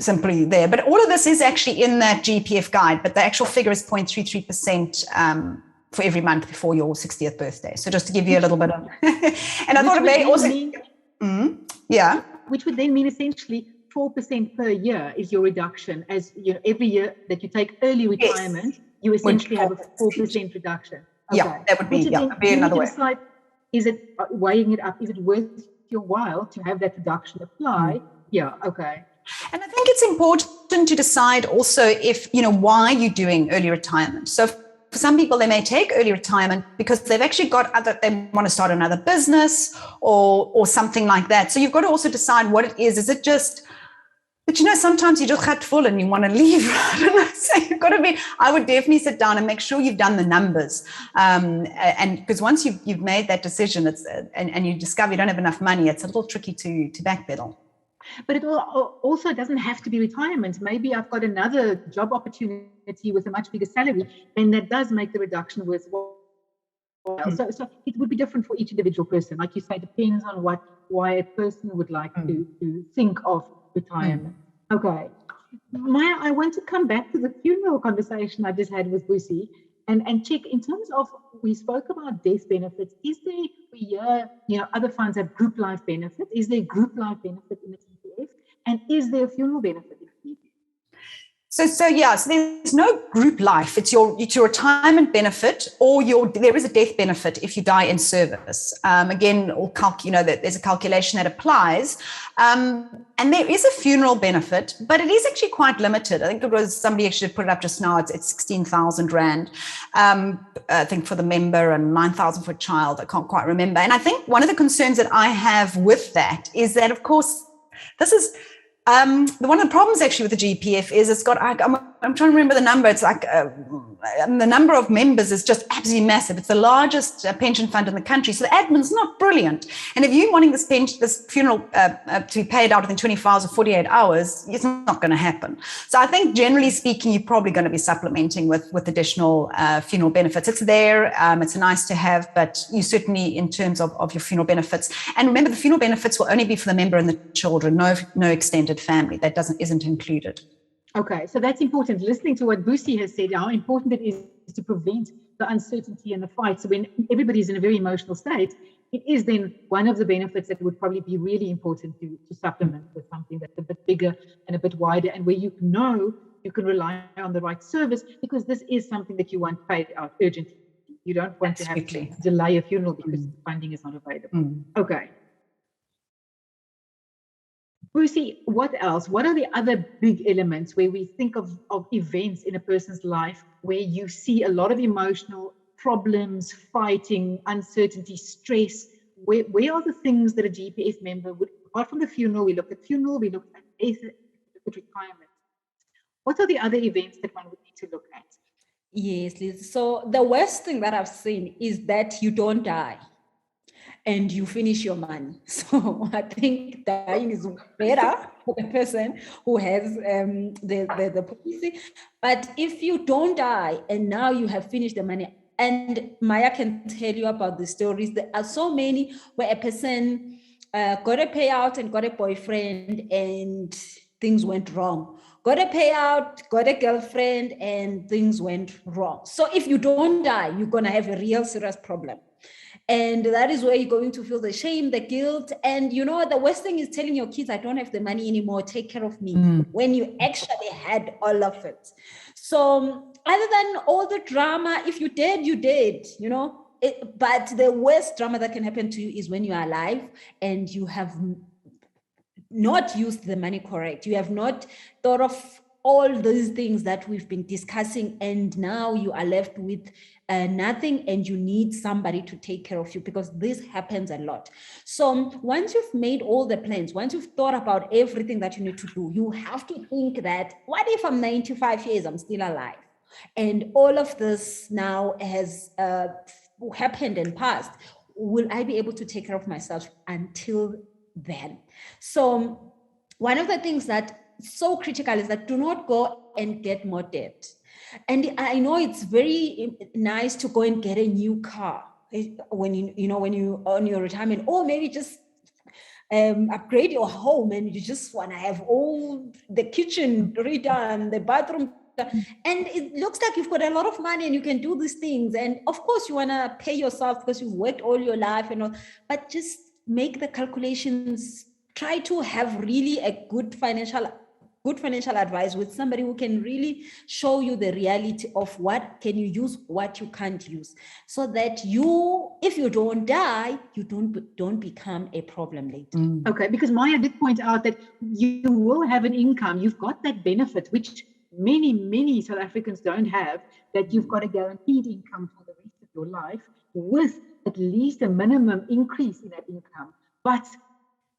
simply there. But all of this is actually in that GEPF guide, but the actual figure is 0.33% for every month before your 60th birthday. So just to give you a little bit of, and I thought it may also, which would then mean essentially 4% per year is your reduction, as every year that you take early retirement, you essentially have a 4% reduction. Okay. Yeah, that would be another way. Decide, is it weighing it up? Is it worth your while to have that reduction apply? Yeah. Okay. And I think it's important to decide also if, why you're doing early retirement. So for some people, they may take early retirement because they've actually they want to start another business or something like that. So you've got to also decide what it is. Is it just, but sometimes you just got full and you want to leave. I don't know. So you've got to I would definitely sit down and make sure you've done the numbers. And because once you've made that decision, and you discover you don't have enough money, it's a little tricky to backpedal. But it also doesn't have to be retirement. Maybe I've got another job opportunity with a much bigger salary, and that does make the reduction worthwhile. So it would be different for each individual person. Like you say, it depends on why a person would like to think of retirement. Okay. Maya, I want to come back to the funeral conversation I just had with Busi and check in terms of, we spoke about death benefits. Is there, we hear, other funds have group life benefits. Is there group life benefit in the GEPF? And is there a funeral benefit in the GEPF? So there's no group life. It's your retirement benefit, or there is a death benefit if you die in service. Again, there's a calculation that applies. And there is a funeral benefit, but it is actually quite limited. I think it was somebody actually put it up just now. It's 16,000 Rand, I think, for the member, and 9,000 for a child. I can't quite remember. And I think one of the concerns that I have with that is that, of course, this is one of the problems actually with the GEPF is I'm I'm trying to remember the number. It's like the number of members is just absolutely massive. It's the largest pension fund in the country. So the admin's not brilliant. And if you're wanting this funeral to be paid out within 24 hours or 48 hours, it's not going to happen. So I think generally speaking, you're probably going to be supplementing with additional funeral benefits. It's there. It's nice to have, but you certainly in terms of your funeral benefits. And remember, the funeral benefits will only be for the member and the children, no extended family. That isn't included. Okay, so that's important. Listening to what Busi has said, how important it is to prevent the uncertainty and the fight. So when everybody's in a very emotional state, it is then one of the benefits that would probably be really important to supplement with something that's a bit bigger and a bit wider, and where you know you can rely on the right service, because this is something that you want paid out urgently. You don't want to have to delay a funeral because funding is not available. Okay. Busi, what else? What are the other big elements where we think of events in a person's life where you see a lot of emotional problems, fighting, uncertainty, stress? Where are the things that a GEPF member would, apart from the funeral, we look at retirement. What are the other events that one would need to look at? Yes, Liz. So the worst thing that I've seen is that you don't die and you finish your money. So I think dying is better for the person who has the policy. But if you don't die and now you have finished the money, and Maya can tell you about the stories, there are so many where a person got a payout and got a boyfriend and things went wrong. Got a payout, got a girlfriend, and things went wrong. So if you don't die, you're going to have a real serious problem. And that is where you're going to feel the shame, the guilt. And you know, the worst thing is telling your kids, I don't have the money anymore, take care of me, when you actually had all of it. So other than all the drama, if you did, you did, you know. But the worst drama that can happen to you is when you are alive and you have not used the money correct. You have not thought of all those things that we've been discussing, and now you are left with nothing, and you need somebody to take care of you, because this happens a lot. So once you've made all the plans, once you've thought about everything that you need to do, you have to think that, what if I'm 95 years, I'm still alive, and all of this now has happened and passed? Will I be able to take care of myself until then? So one of the things that so critical is that do not go and get more debt. And I know it's very nice to go and get a new car when you on your retirement, or maybe just upgrade your home and you just want to have all the kitchen redone, the bathroom, and it looks like you've got a lot of money and you can do these things. And of course you want to pay yourself because you've worked all your life and all, but just make the calculations. Try to have really a good financial advice with somebody who can really show you the reality of what can you use, what you can't use, so that you, if you don't die, you don't become a problem later. Okay, because Maya did point out that you will have an income. You've got that benefit, which many South Africans don't have, that you've got a guaranteed income for the rest of your life with at least a minimum increase in that income. But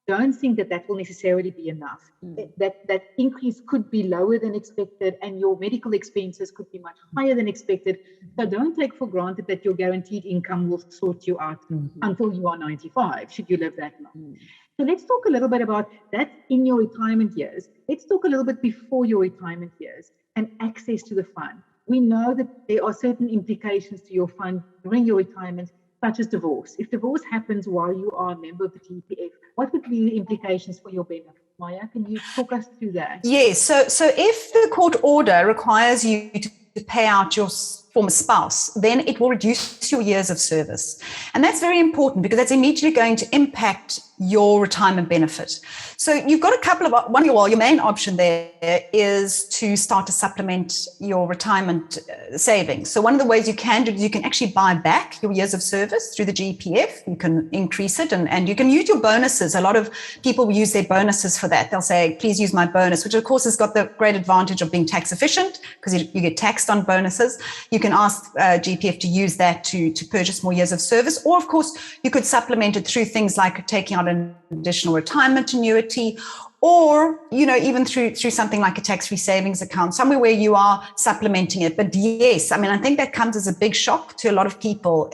don't think that will necessarily be enough. That increase could be lower than expected, and your medical expenses could be much higher than expected. So don't take for granted that your guaranteed income will sort you out until you are 95, should you live that long. So let's talk a little bit about that in your retirement years. Let's talk a little bit before your retirement years and access to the fund. We know that there are certain implications to your fund during your retirement, such as divorce. If divorce happens while you are a member of the GEPF, what would be the implications for your benefit? Maya, can you talk us through that? Yes. So if the court order requires you to pay out your former spouse, then it will reduce your years of service. And that's very important, because that's immediately going to impact your retirement benefit. So you've got a couple of, your main option there is to start to supplement your retirement savings. So one of the ways you can do is you can actually buy back your years of service through the GEPF. You can increase it, and you can use your bonuses. A lot of people use their bonuses for that. They'll say, please use my bonus, which of course has got the great advantage of being tax efficient, because you get taxed on bonuses. You can ask GEPF to use that to purchase more years of service. Or of course, you could supplement it through things like taking out an additional retirement annuity, or, even through something like a tax-free savings account, somewhere where you are supplementing it. But yes, I think that comes as a big shock to a lot of people,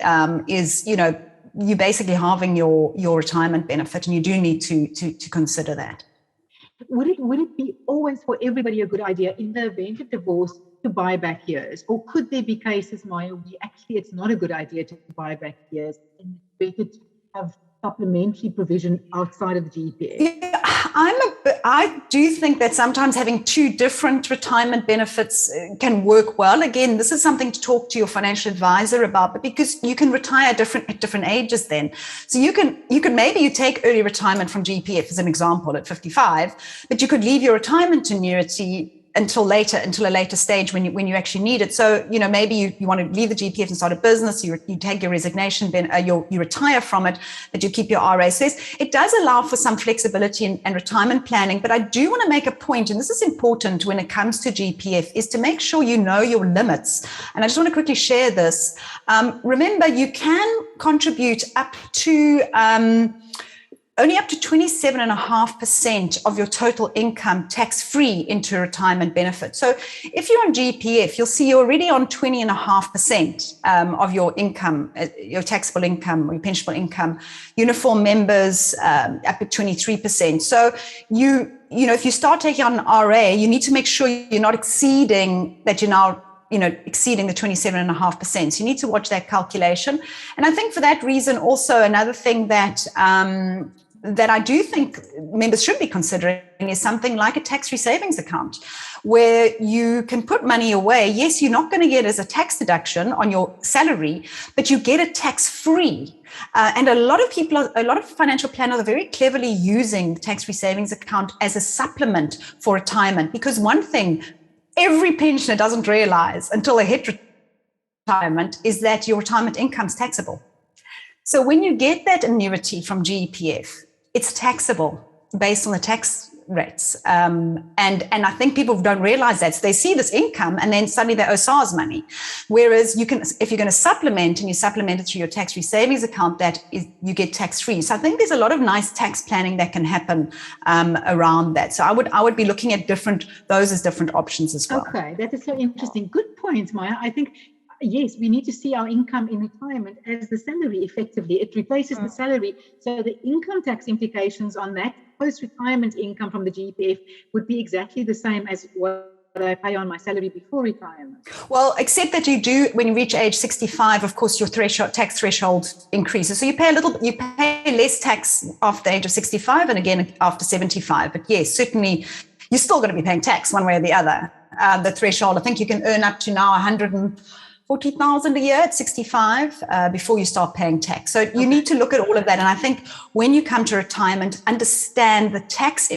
you're basically halving your retirement benefit, and you do need to consider that. Would it be always for everybody a good idea in the event of divorce to buy back years? Or could there be cases, Maya, where actually it's not a good idea to buy back years and better to have supplementary provision outside of the GEPF? Yeah, I do think that sometimes having two different retirement benefits can work well. Again, this is something to talk to your financial advisor about, but because you can retire at different ages then. So you can maybe take early retirement from GEPF as an example at 55, but you could leave your retirement annuity until a later stage when you actually need it. So, maybe you want to leave the GEPF and start a business, you take your resignation, you retire from it, but you keep your RA. So it does allow for some flexibility and retirement planning. But I do want to make a point, and this is important when it comes to GEPF, is to make sure you know your limits. And I just want to quickly share this. Remember, you can contribute up to only up to 27.5% of your total income tax-free into retirement benefit. So if you're on GEPF, you'll see you're already on 20.5% of your income, your taxable income, or your pensionable income. Uniform members up at 23%. So if you start taking on an RA, you need to make sure you're not exceeding that. You're now exceeding the 27.5%. So you need to watch that calculation. And I think for that reason, also another thing that I do think members should be considering is something like a tax-free savings account, where you can put money away. Yes, you're not going to get as a tax deduction on your salary, but you get it tax-free. And a lot of financial planners are very cleverly using the tax-free savings account as a supplement for retirement, because one thing every pensioner doesn't realize until they hit retirement is that your retirement income is taxable. So when you get that annuity from GEPF, it's taxable based on the tax rates. And I think people don't realize that. So they see this income and then suddenly they owe SARS money. Whereas if you're going to supplement and you supplement it through your tax-free savings account, you get tax-free. So I think there's a lot of nice tax planning that can happen around that. So I would be looking at those as different options as well. Okay, that is so interesting. Good point, Maya. I think, yes, we need to see our income in retirement as the salary effectively. It replaces the salary. So the income tax implications on that post-retirement income from the GEPF would be exactly the same as what I pay on my salary before retirement. Well, except that you do, when you reach age 65, of course, your tax threshold increases. So you pay less tax after the age of 65 and again after 75. But yes, certainly you're still going to be paying tax one way or the other. The threshold, I think you can earn up to now 140,000 a year at 65 before you start paying tax. So you need to look at all of that. And I think when you come to retirement, understand the tax,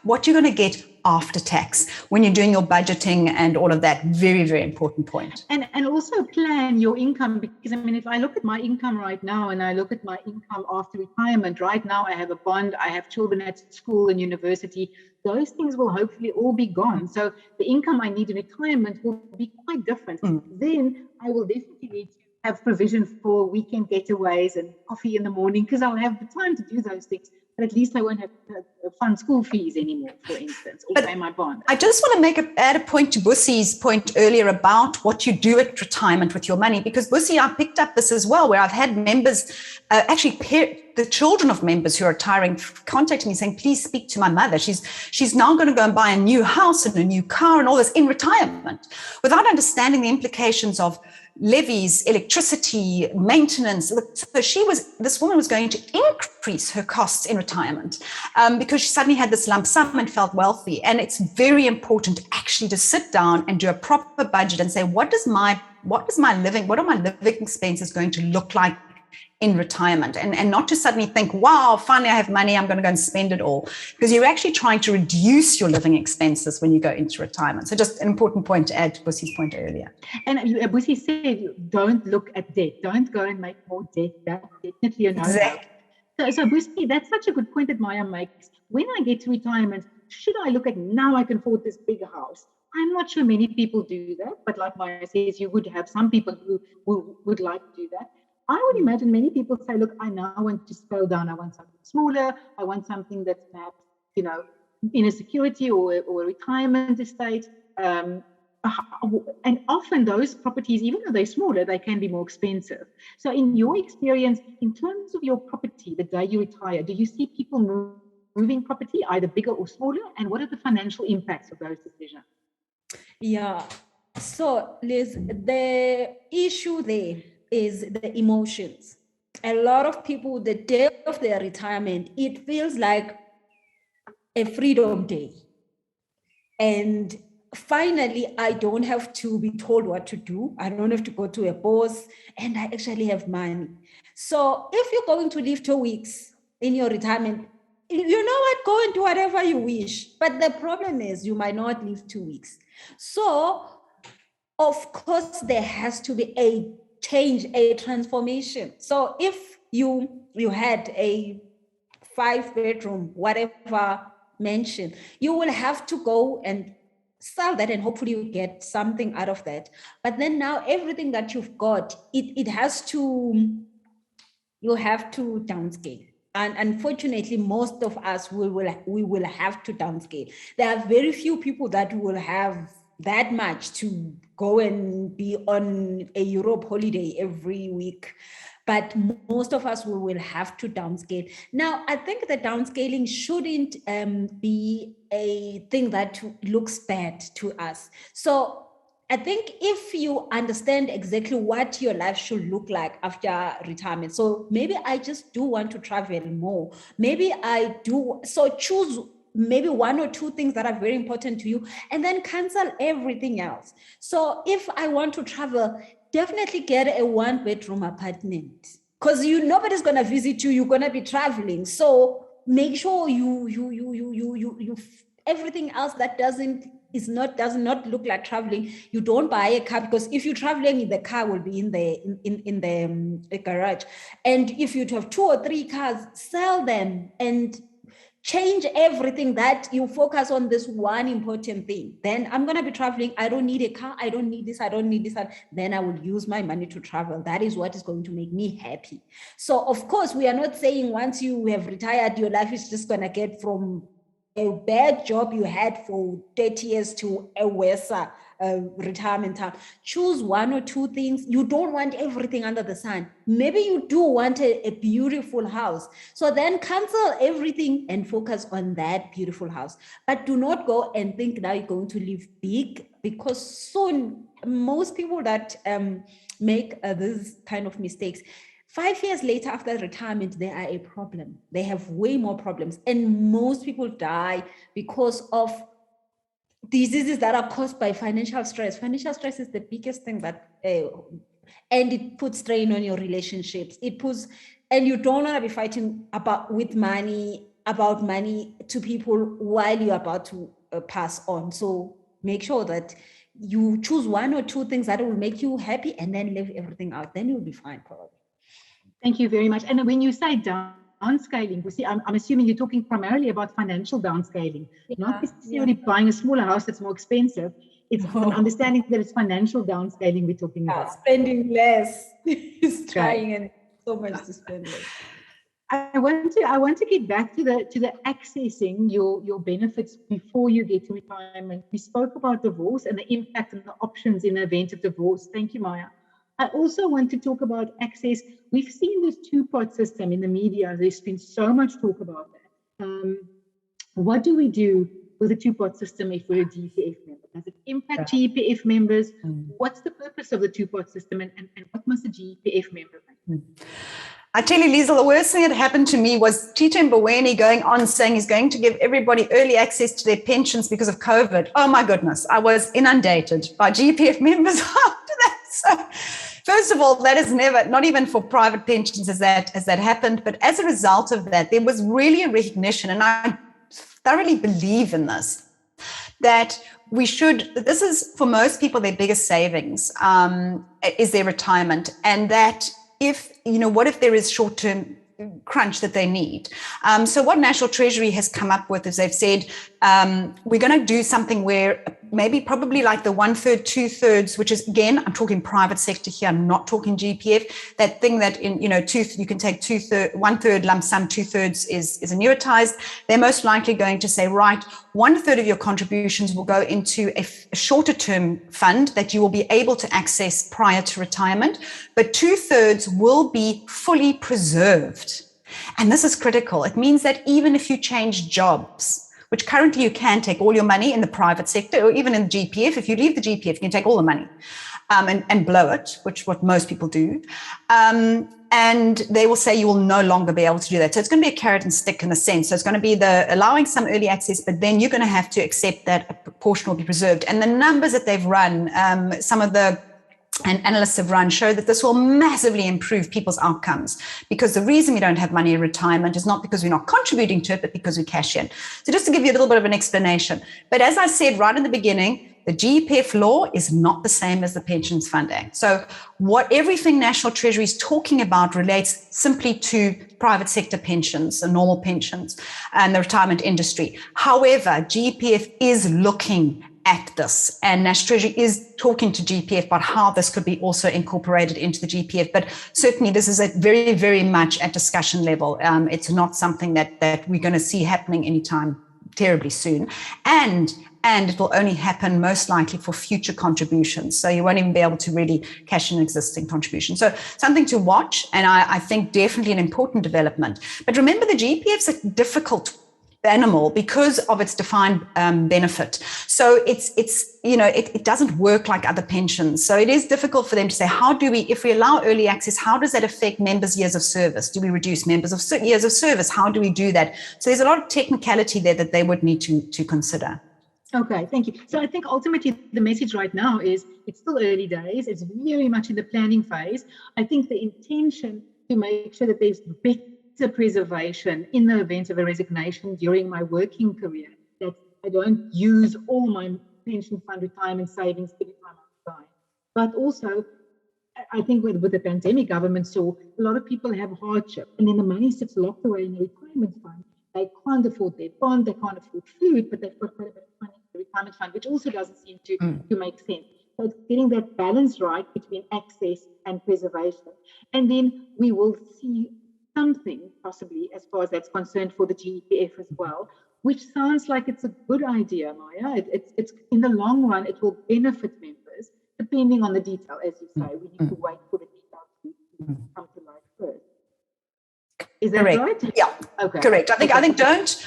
what you're going to get after tax when you're doing your budgeting and all of that. Very, very important point. And also plan your income, because if I look at my income right now and I look at my income after retirement, right now I have a bond, I have children at school and university. Those things will hopefully all be gone. So the income I need in retirement will be quite different. Then I will definitely need to have provision for weekend getaways and coffee in the morning, because I'll have the time to do those things. But at least I won't have to fund school fees anymore, for instance, or pay my bond. I just want to add a point to Bussi's point earlier about what you do at retirement with your money, because Bussi, I picked up this as well, where I've had members, the children of members who are retiring, contact me saying, please speak to my mother. She's now going to go and buy a new house and a new car and all this in retirement, without understanding the implications of levies, electricity, maintenance. So this woman was going to increase her costs in retirement because she suddenly had this lump sum and felt wealthy. And it's very important actually to sit down and do a proper budget and say, what are my living expenses going to look like in retirement, and not to suddenly think, wow, finally I have money, I'm going to go and spend it all, because you're actually trying to reduce your living expenses when you go into retirement. So just an important point to add to Bussi's point earlier. And Bussi said, don't look at debt. Don't go and make more debt. That's definitely a no. Exactly. So Bussi, that's such a good point that Maya makes. When I get to retirement, should I look at, now I can afford this big house? I'm not sure many people do that, but like Maya says, you would have some people who would like to do that. I would imagine many people say, look, I now want to scale down. I want something smaller. I want something that's perhaps, in a security or a retirement estate. And often those properties, even though they're smaller, they can be more expensive. So in your experience, in terms of your property, the day you retire, do you see people moving property, either bigger or smaller? And what are the financial impacts of those decisions? Yeah. So, Liz, the issue there is the emotions. A lot of people, the day of their retirement, it feels like a freedom day. And finally, I don't have to be told what to do. I don't have to go to a boss, and I actually have money. So if you're going to live 2 weeks in your retirement, you know what, go and do whatever you wish. But the problem is you might not live 2 weeks. So of course, there has to be a change, a transformation. So if you had a 5-bedroom, whatever mansion, you will have to go and sell that, and hopefully you get something out of that. But then now everything that you've got, you have to downscale. And unfortunately, most of us we will have to downscale. There are very few people that will have that much to go and be on a Europe holiday every week. But most of us we will have to downscale. Now, I think the downscaling shouldn't be a thing that looks bad to us. So I think if you understand exactly what your life should look like after retirement, so maybe I just do want to travel more. Maybe I do. So choose maybe 1 or 2 things that are very important to you, and then cancel everything else. So if I want to travel, definitely get a 1-bedroom apartment, because nobody's going to visit you. You're going to be traveling. So make sure you everything else that does not look like traveling. You don't buy a car, because if you're traveling, the car will be in the garage. And if you have 2 or 3 cars, sell them and change everything, that you focus on this one important thing. Then I'm going to be traveling. I don't need a car. I don't need this. I don't need this. Then I will use my money to travel. That is what is going to make me happy. So of course, we are not saying once you have retired, your life is just going to get from a bad job you had for 30 years to a worse retirement time. Choose 1 or 2 things. You don't want everything under the sun. Maybe you do want a beautiful house. So then cancel everything and focus on that beautiful house. But do not go and think now you're going to live big, because soon most people that make this kind of mistakes, 5 years later after retirement, they are a problem. They have way more problems. And most people die because of diseases that are caused by financial stress. Financial stress is the biggest thing that, and it puts strain on your relationships. And you don't want to be fighting about money to people while you're about to pass on. So make sure that you choose 1 or 2 things that will make you happy, and then leave everything out. Then you'll be fine, probably. Thank you very much. And when you say downscaling, you see, I'm assuming you're talking primarily about financial downscaling, not necessarily buying a smaller house that's more expensive. It's an understanding that it's financial downscaling we're talking about. Spending less is trying and so much to spend less. I want to get back to the accessing your benefits before you get to retirement. We spoke about divorce and the impact and the options in the event of divorce. Thank you, Maya. I also want to talk about access. We've seen this 2-part system in the media. There's been so much talk about that. What do we do with a 2-part system if we're a GEPF member? Does it impact GEPF members? What's the purpose of the 2-part system, and what must a GEPF member make? I tell you, Lisa, the worst thing that happened to me was Tito Mboweni going on saying he's going to give everybody early access to their pensions because of COVID. Oh my goodness, I was inundated by GEPF members after that. So, first of all, that is never, not even for private pensions has that happened. But as a result of that, there was really a recognition, and I thoroughly believe in this, that this is for most people their biggest savings is their retirement, and that what if there is short-term crunch that they need? So what National Treasury has come up with is they've said, we're going to do something where maybe probably like the 1/3, 2/3, which is, again, I'm talking private sector here. I'm not talking GEPF. That thing that you can take 1/3 lump sum, 2/3 is annuitized. They're most likely going to say, right, 1/3 of your contributions will go into a shorter term fund that you will be able to access prior to retirement, but 2/3 will be fully preserved. And this is critical. It means that even if you change jobs, which currently you can take all your money in the private sector, or even in the GEPF. If you leave the GEPF, you can take all the money and blow it, which what most people do. And they will say you will no longer be able to do that. So it's going to be a carrot and stick in a sense. So it's going to be allowing some early access, but then you're going to have to accept that a proportion will be preserved. And the numbers that they've run, some of the analysts have run, show that this will massively improve people's outcomes, because the reason we don't have money in retirement is not because we're not contributing to it, but because we cash in. So just to give you a little bit of an explanation. But as I said right in the beginning, the GEPF law is not the same as the Pensions Fund Act. So everything National Treasury is talking about relates simply to private sector pensions and normal pensions and the retirement industry. However, GEPF is looking at this, and National Treasury is talking to GEPF about how this could be also incorporated into the GEPF. But certainly this is very, very much at discussion level. It's not something that we're going to see happening anytime terribly soon. And it will only happen most likely for future contributions. So you won't even be able to really cash in existing contributions. So something to watch, and I think definitely an important development. But remember, the GEPF's a difficult animal because of its defined benefit. So it doesn't work like other pensions. So it is difficult for them to say, if we allow early access, how does that affect members' years of service? Do we reduce members' of years of service? How do we do that? So there's a lot of technicality there that they would need to consider. Okay, thank you. So I think ultimately the message right now is it's still early days. It's very much in the planning phase. I think the intention to make sure that there's better preservation in the event of a resignation during my working career, that I don't use all my pension fund retirement savings every time I die. But also, I think with the pandemic, government saw a lot of people have hardship, and then the money sits locked away in the retirement fund. They can't afford their bond, they can't afford food, but they've got quite a bit of money in the retirement fund, which also doesn't seem to make sense. So it's getting that balance right between access and preservation. And then we will see something possibly as far as that's concerned for the GEPF as well, which sounds like it's a good idea, Maya. It's in the long run, it will benefit members, depending on the detail. As you say, we need to wait for the details to come to light first. Is that correct? Right? Yeah, okay. Correct. I think don't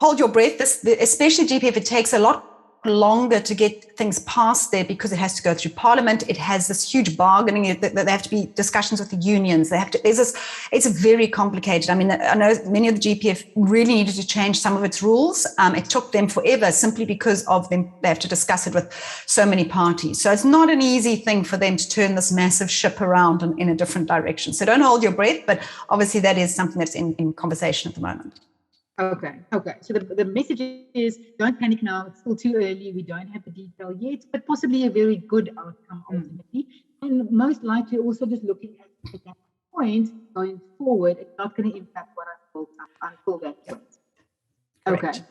hold your breath. Especially GEPF, it takes a lot longer to get things passed there because it has to go through Parliament. It has this huge bargaining. There have to be discussions with the unions. It's very complicated. I mean, I know many of the GEPF really needed to change some of its rules. It took them forever simply because of them. They have to discuss it with so many parties. So it's not an easy thing for them to turn this massive ship around in a different direction. So don't hold your breath, but obviously that is something that's in conversation at the moment. Okay. So the message is, don't panic now. It's still too early. We don't have the detail yet, but possibly a very good outcome ultimately. And most likely also just looking at that point going forward, it's not going to impact what I've built up until that point. Correct.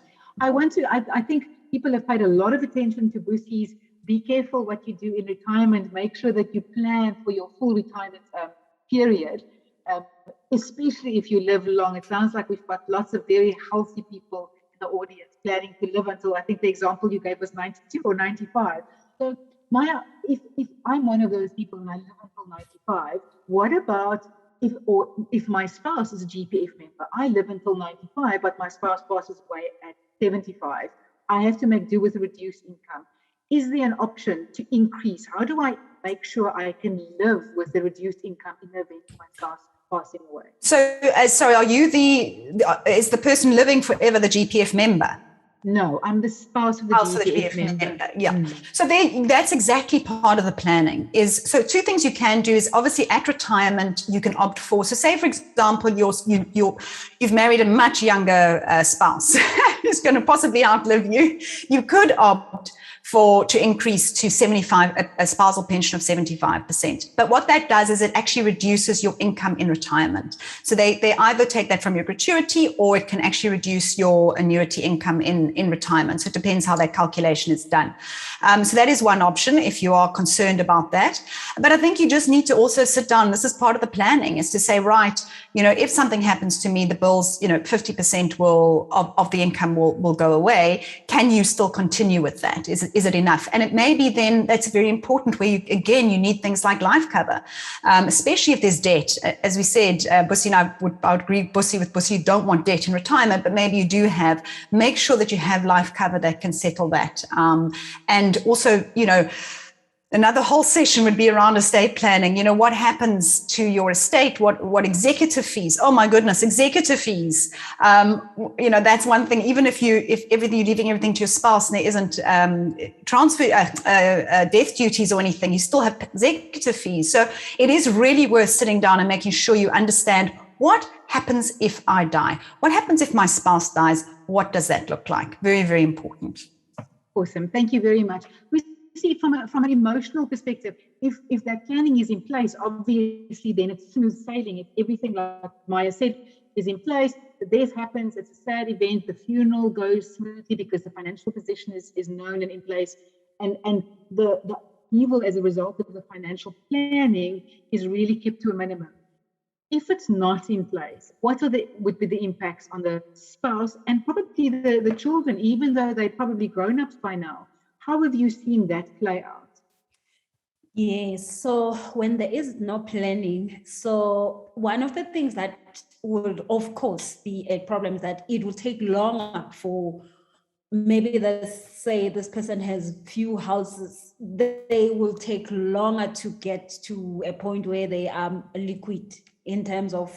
Okay. I think people have paid a lot of attention to Boosie's. Be careful what you do in retirement. Make sure that you plan for your full retirement period. Especially if you live long. It sounds like we've got lots of very healthy people in the audience planning to live until, I think the example you gave was 92 or 95. So Maya, if I'm one of those people and I live until 95, what about if my spouse is a GEPF member? I live until 95, but my spouse passes away at 75. I have to make do with a reduced income. Is there an option to increase? How do I make sure I can live with the reduced income in the event of my spouse passing away? So are you is the person living forever the GEPF member? No, I'm the spouse of the GEPF member. Yeah. So that's exactly part of the planning. So two things you can do is obviously at retirement you can opt for. So say for example you've married a much younger spouse who's going to possibly outlive you. You could opt to increase to 75, a spousal pension of 75%. But what that does is it actually reduces your income in retirement. So they either take that from your gratuity, or it can actually reduce your annuity income in retirement. So it depends how that calculation is done. So that is one option if you are concerned about that. But I think you just need to also sit down. This is part of the planning, is to say, right, if something happens to me, the bills, 50% of the income will go away. Can you still continue with that? Is it enough? And it may be then that's very important, where you need things like life cover, especially if there's debt. As we said, Bussy and I would agree, Bussy, you don't want debt in retirement, but maybe you do make sure that you have life cover that can settle that. And also, another whole session would be around estate planning. What happens to your estate? What executive fees? Oh my goodness, executive fees. That's one thing. Even if you're leaving everything to your spouse and there isn't transfer death duties or anything, you still have executive fees. So it is really worth sitting down and making sure you understand, what happens if I die? What happens if my spouse dies? What does that look like? Very, very important. Awesome. Thank you very much. We see from an emotional perspective, if that planning is in place, obviously then it's smooth sailing. If everything, like Maya said, is in place, the death happens, it's a sad event, the funeral goes smoothly because the financial position is known and in place, and the evil as a result of the financial planning is really kept to a minimum. If it's not in place, what would be the impacts on the spouse and probably the children, even though they're probably grown-ups by now? How have you seen that play out? Yes, so when there is no planning, so one of the things that would, of course, be a problem is that it will take longer for, maybe let's say this person has few houses, they will take longer to get to a point where they are liquid in terms of,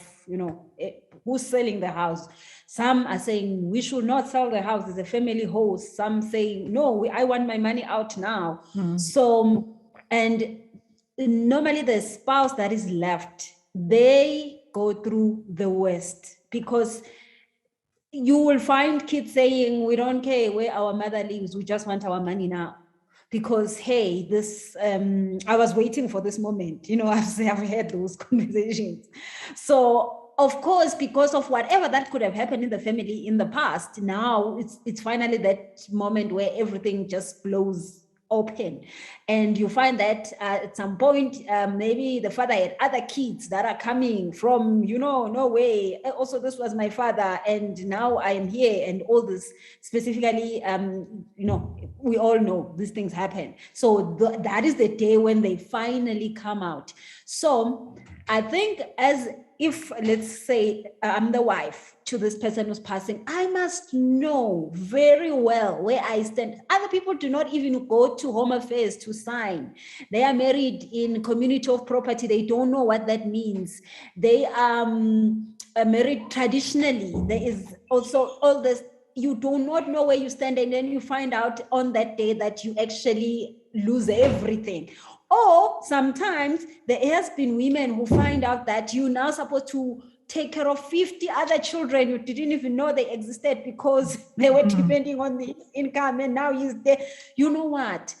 who's selling the house. Some are saying we should not sell the house, it's a family house. Some say, no, I want my money out now. So, and normally the spouse that is left, they go through the worst, because you will find kids saying, we don't care where our mother lives, we just want our money now. Because, hey, this, I was waiting for this moment. I've had those conversations. So, of course, because of whatever that could have happened in the family in the past, now it's finally that moment where everything just blows open, and you find that at some point, maybe the father had other kids that are coming from, no way, also this was my father, and now I am here, and all this. Specifically, we all know these things happen. So that is the day when they finally come out. So I think, as if, let's say, I'm the wife to this person who's passing, I must know very well where I stand. Other people do not even go to Home Affairs to sign. They are married in community of property. They don't know what that means. They are married traditionally. There is also all this. You do not know where you stand, and then you find out on that day that you actually lose everything. Or sometimes there has been women who find out that you're now supposed to take care of 50 other children you didn't even know they existed because they were depending on the income, and now he's there. You know what?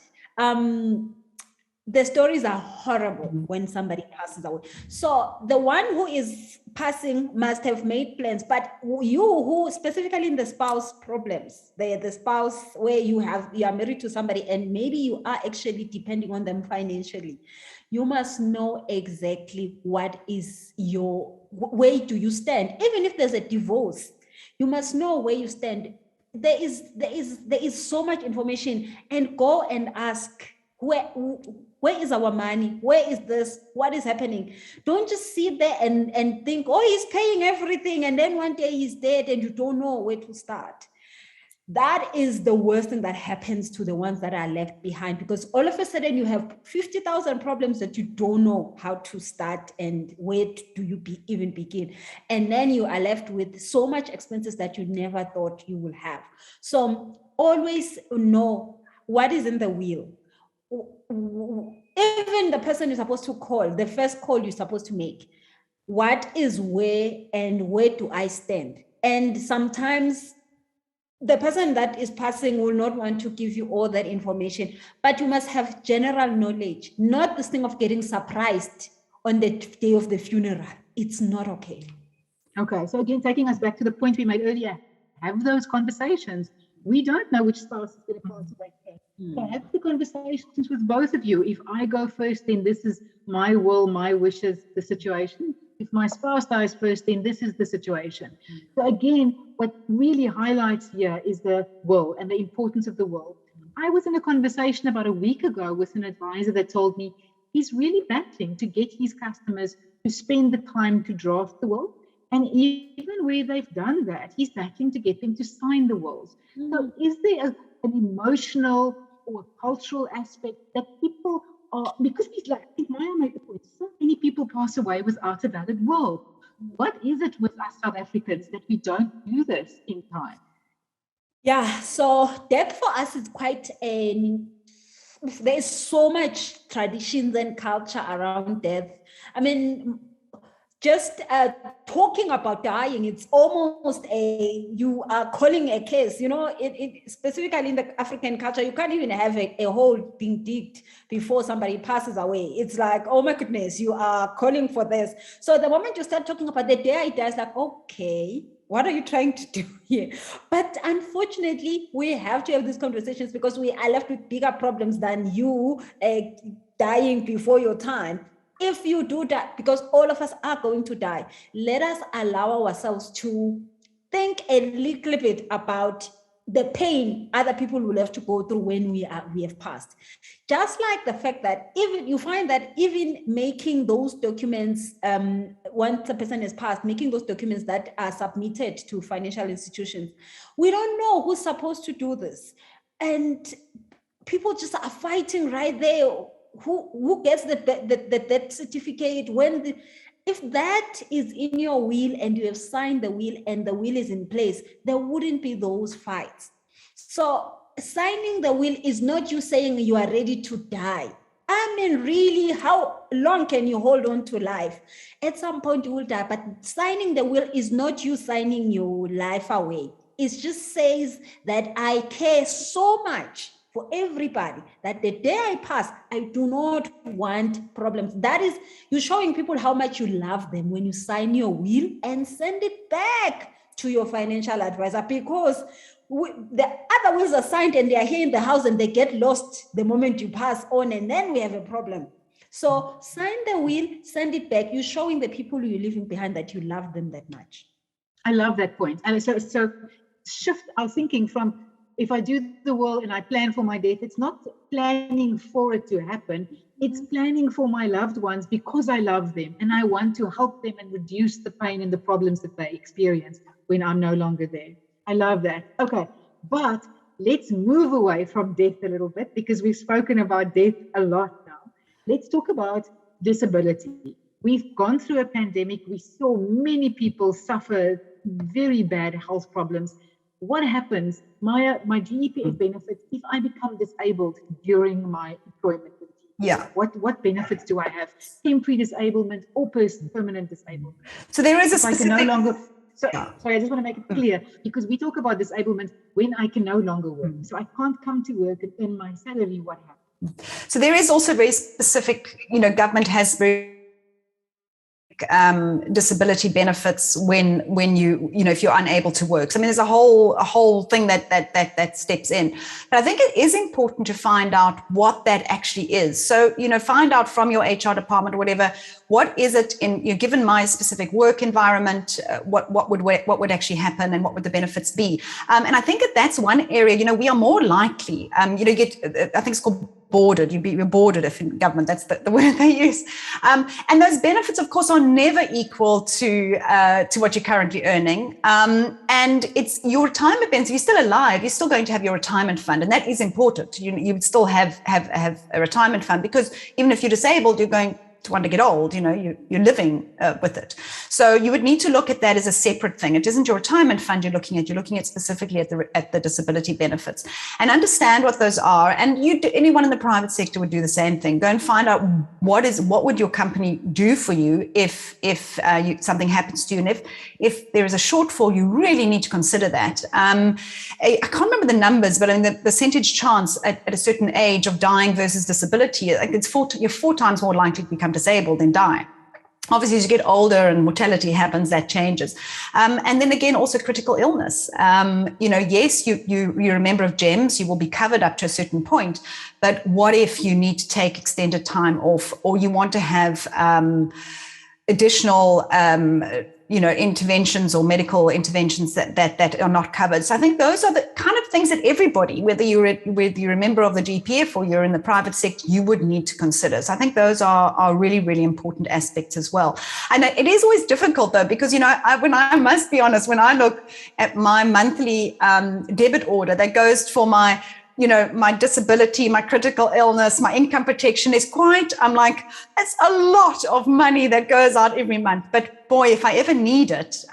The stories are horrible when somebody passes away. So the one who is passing must have made plans, but you who specifically in the spouse problems, the spouse where you are married to somebody and maybe you are actually depending on them financially, you must know exactly what is where do you stand. Even if there's a divorce, you must know where you stand. There is so much information, and go and ask, where is our money? Where is this? What is happening? Don't just sit there and think, oh, he's paying everything, and then one day he's dead and you don't know where to start. That is the worst thing that happens to the ones that are left behind, because all of a sudden you have 50,000 problems that you don't know how to start and where do you even begin. And then you are left with so much expenses that you never thought you will have. So always know what is in the will. Even the person you're supposed to call, the first call you're supposed to make, what is where and where do I stand? And sometimes the person that is passing will not want to give you all that information, but you must have general knowledge, not this thing of getting surprised on the day of the funeral. It's not okay. Okay, so again, taking us back to the point we made earlier, have those conversations. We don't know which spouse is going to pass away first. So have the conversations with both of you. If I go first, then this is my will, my wishes, the situation. If my spouse dies first, then this is the situation. So again, what really highlights here is the will and the importance of the will. I was in a conversation about a week ago with an advisor that told me he's really battling to get his customers to spend the time to draft the will. And even where they've done that, he's battling to get them to sign the wills. So is there an emotional or cultural aspect that people are, because I think Maya made the point, so many people pass away without a valid will. What is it with us South Africans that we don't do this in time? Yeah, so death for us is quite there's so much traditions and culture around death. I mean, just talking about dying, it's almost you are calling a case, specifically in the African culture, you can't even have a hole being digged before somebody passes away. It's like, oh my goodness, you are calling for this. So the moment you start talking about the day I die, it's like, okay, what are you trying to do here? But unfortunately, we have to have these conversations because we are left with bigger problems than you dying before your time. If you do that, because all of us are going to die, let us allow ourselves to think a little bit about the pain other people will have to go through when we have passed. Just like the fact that even you find that even making those documents, once a person has passed, making those documents that are submitted to financial institutions, we don't know who's supposed to do this. And people just are fighting right there. Who gets the death certificate if that is in your will and you have signed the will and the will is in place, there wouldn't be those fights. So signing the will is not you saying you are ready to die. I mean, really, how long can you hold on to life? At some point you will die, but signing the will is not you signing your life away. It just says that I care so much for everybody that the day I pass, I do not want problems. That is, you're showing people how much you love them when you sign your will and send it back to your financial advisor, because the other wills are signed and they are here in the house and they get lost the moment you pass on, and then we have a problem. So sign the will, send it back. You're showing the people you're leaving behind that you love them that much. I love that point. And so shift our thinking from, if I do the will and I plan for my death, it's not planning for it to happen. It's planning for my loved ones because I love them and I want to help them and reduce the pain and the problems that they experience when I'm no longer there. I love that. Okay, but let's move away from death a little bit because we've spoken about death a lot now. Let's talk about disability. We've gone through a pandemic. We saw many people suffer very bad health problems. What happens, my GEPF benefits, if I become disabled during my employment? Yeah. What benefits do I have? Temporary disablement or permanent disablement? So there is a specific... I can no longer... Sorry, I just want to make it clear, because we talk about disablement when I can no longer work. So I can't come to work and earn my salary. What happens? So there is also very specific, government has very disability benefits when you if you're unable to work. So I mean, there's a whole thing that steps in. But I think it is important to find out what that actually is. So find out from your HR department or whatever, what is it in given my specific work environment, what would actually happen and what would the benefits be? And I think that's one area. We are more likely get I think it's called boarded. You're boarded if in government. That's the word they use. And those benefits, of course, are never equal to what you're currently earning. And it's your retirement benefits. You're still alive. You're still going to have your retirement fund, and that is important. You would still have a retirement fund, because even if you're disabled, you're going want to get old, you're living with it. So you would need to look at that as a separate thing. It isn't your retirement fund you're looking at specifically at the disability benefits, and understand what those are. And anyone in the private sector would do the same thing. Go and find out what would your company do for you if something happens to you, and if there is a shortfall, you really need to consider that. I can't remember the numbers, but I mean the percentage chance at a certain age of dying versus disability, like you're 4 times more likely to become disabled than die. Obviously, as you get older and mortality happens, that changes. And then again, also critical illness. Yes, you're a member of GEMS, you will be covered up to a certain point, but what if you need to take extended time off, or you want to have additional interventions or medical interventions that are not covered. So I think those are the kind of things that everybody, whether you're a member of the GEPF or you're in the private sector, you would need to consider. So I think those are really, really important aspects as well. And it is always difficult though, because, I must be honest, when I look at my monthly debit order that goes for my disability, my critical illness, my income protection I'm like, it's a lot of money that goes out every month. But boy, if I ever need it,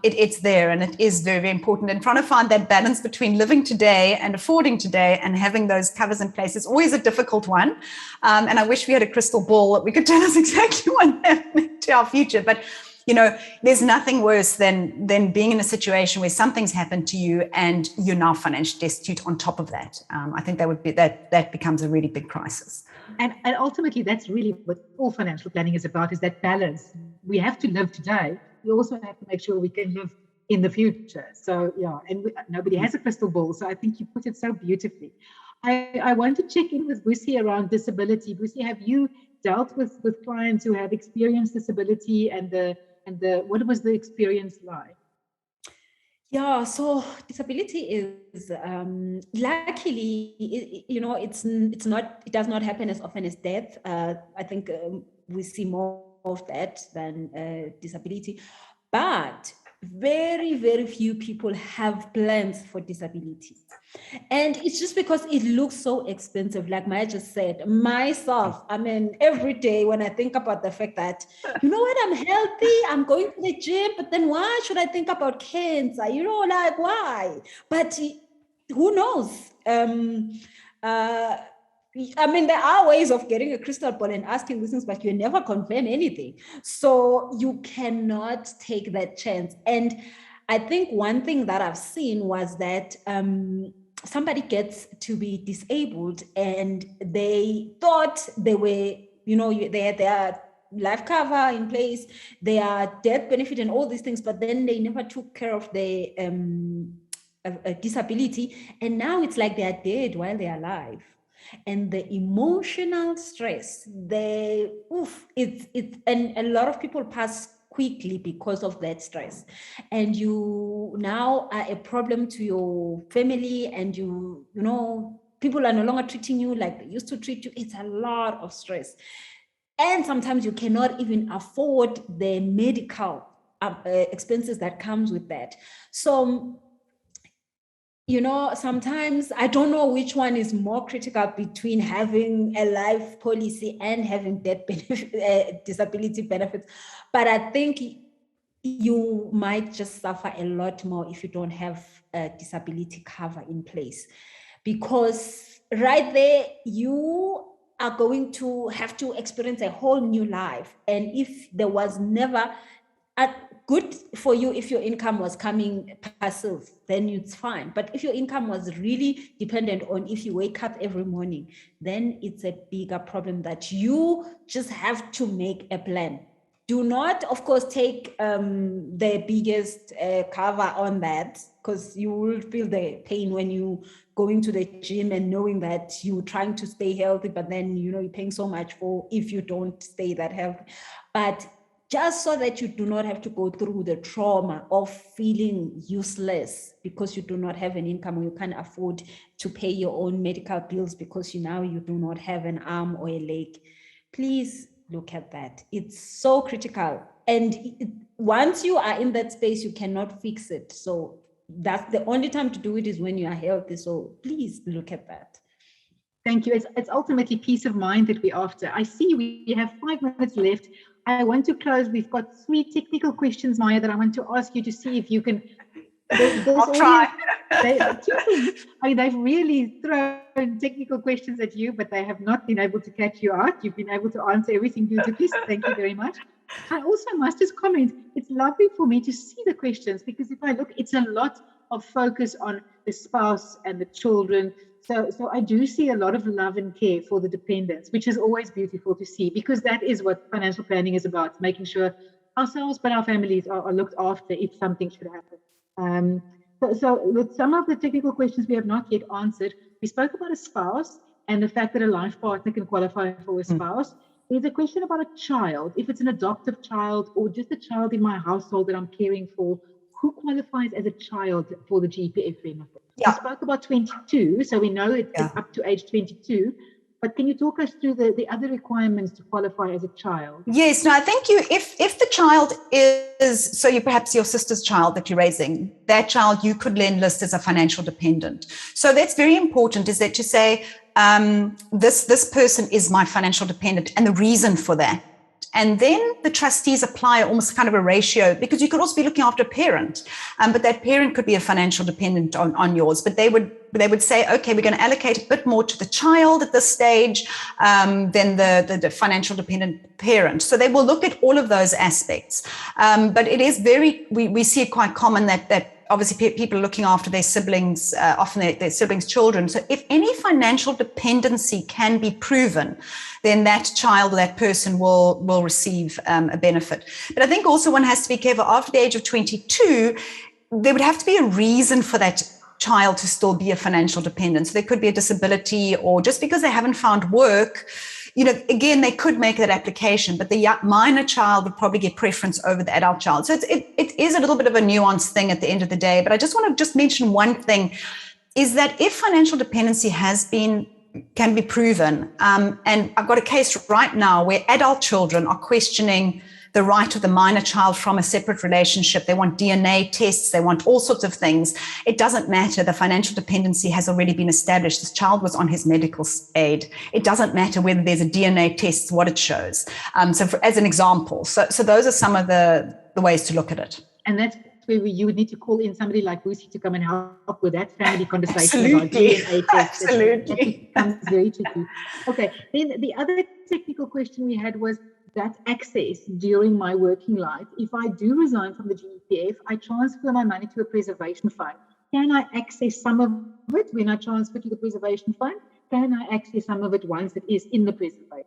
it's there, and it is very, very important. And trying to find that balance between living today and affording today and having those covers in place is always a difficult one. And I wish we had a crystal ball that we could tell us exactly what happened to our future. But there's nothing worse than being in a situation where something's happened to you and you're now financially destitute on top of that. I think that becomes a really big crisis. And ultimately, that's really what all financial planning is about, is that balance. We have to live today. We also have to make sure we can live in the future. So, nobody has a crystal ball. So I think you put it so beautifully. I want to check in with Busi around disability. Busi, have you dealt with clients who have experienced disability, and what was the experience like? Yeah, so disability is luckily, it does not happen as often as death. I think we see more of that than disability, but very, very few people have plans for disability. And it's just because it looks so expensive. Like Maya just said, myself, every day when I think about the fact that, I'm healthy, I'm going to the gym, but then why should I think about cancer? Why? But who knows? There are ways of getting a crystal ball and asking these things, but you never confirm anything. So you cannot take that chance. And I think one thing that I've seen was that somebody gets to be disabled and they thought they were, they had their life cover in place, their death benefit and all these things, but then they never took care of their disability. And now it's like they're dead while they're alive. And the emotional stress, and a lot of people pass quickly because of that stress, and you now are a problem to your family, and people are no longer treating you like they used to treat you. It's a lot of stress, and sometimes you cannot even afford the medical expenses that comes with that. So sometimes I don't know which one is more critical between having a life policy and having death benefit, disability benefits. But I think you might just suffer a lot more if you don't have a disability cover in place, because right there you are going to have to experience a whole new life. And if there was never good for you, if your income was coming passive, then it's fine. But if your income was really dependent on if you wake up every morning, then it's a bigger problem that you just have to make a plan. Do not, of course, take the biggest cover on that, because you will feel the pain when you going to the gym and knowing that you're trying to stay healthy, but then you're paying so much for if you don't stay that healthy. But just so that you do not have to go through the trauma of feeling useless because you do not have an income, or you can't afford to pay your own medical bills because you do not have an arm or a leg. Please look at that. It's so critical. And once you are in that space, you cannot fix it. So that's the only time to do it is when you are healthy. So please look at that. Thank you. It's ultimately peace of mind that we're after. I see we have 5 minutes left. I want to close. We've got 3 technical questions, Maya, that I want to ask you to see if you can. I'll try. They've really thrown technical questions at you, but they have not been able to catch you out. You've been able to answer everything beautifully. So thank you very much. I also must just comment, it's lovely for me to see the questions, because if I look, it's a lot of focus on the spouse and the children. So I do see a lot of love and care for the dependents, which is always beautiful to see, because that is what financial planning is about, making sure ourselves but our families are looked after if something should happen. So with some of the technical questions we have not yet answered, we spoke about a spouse and the fact that a life partner can qualify for a spouse. There's a question about a child, if it's an adoptive child or just a child in my household that I'm caring for, who qualifies as a child for the GEPF benefit? Yeah. We spoke about 22, so we know it's up to age 22. But can you talk us through the other requirements to qualify as a child? Yes, no, I think if the child is, so you perhaps your sister's child that you're raising, that child you could then list as a financial dependent. So that's very important, is that you say, this person is my financial dependent, and the reason for that. And then the trustees apply almost kind of a ratio, because you could also be looking after a parent, but that parent could be a financial dependent on yours. But they would say, okay, we're going to allocate a bit more to the child at this stage than the financial dependent parent. So they will look at all of those aspects. But it is we see it quite common that obviously people are looking after their siblings, often their siblings' children. So if any financial dependency can be proven, then that child or that person will receive a benefit. But I think also one has to be careful. After the age of 22, there would have to be a reason for that child to still be a financial dependent. So there could be a disability, or just because they haven't found work, again, they could make that application, but the minor child would probably get preference over the adult child. So it is a little bit of a nuanced thing at the end of the day. But I just want to mention one thing, is that if financial dependency can be proven, and I've got a case right now where adult children are questioning the right of the minor child from a separate relationship. They want DNA tests. They want all sorts of things. It doesn't matter. The financial dependency has already been established. This child was on his medical aid. It doesn't matter whether there's a DNA test, what it shows. As an example. So those are some of the ways to look at it. And that's where you would need to call in somebody like Lucy to come and help with that family conversation. Absolutely. About DNA tests. Absolutely. That becomes very tricky. Okay. Then the other technical question we had was, that access during my working life. If I do resign from the GEPF, I transfer my money to a preservation fund. Can I access some of it when I transfer to the preservation fund? Can I access some of it once it is in the preservation?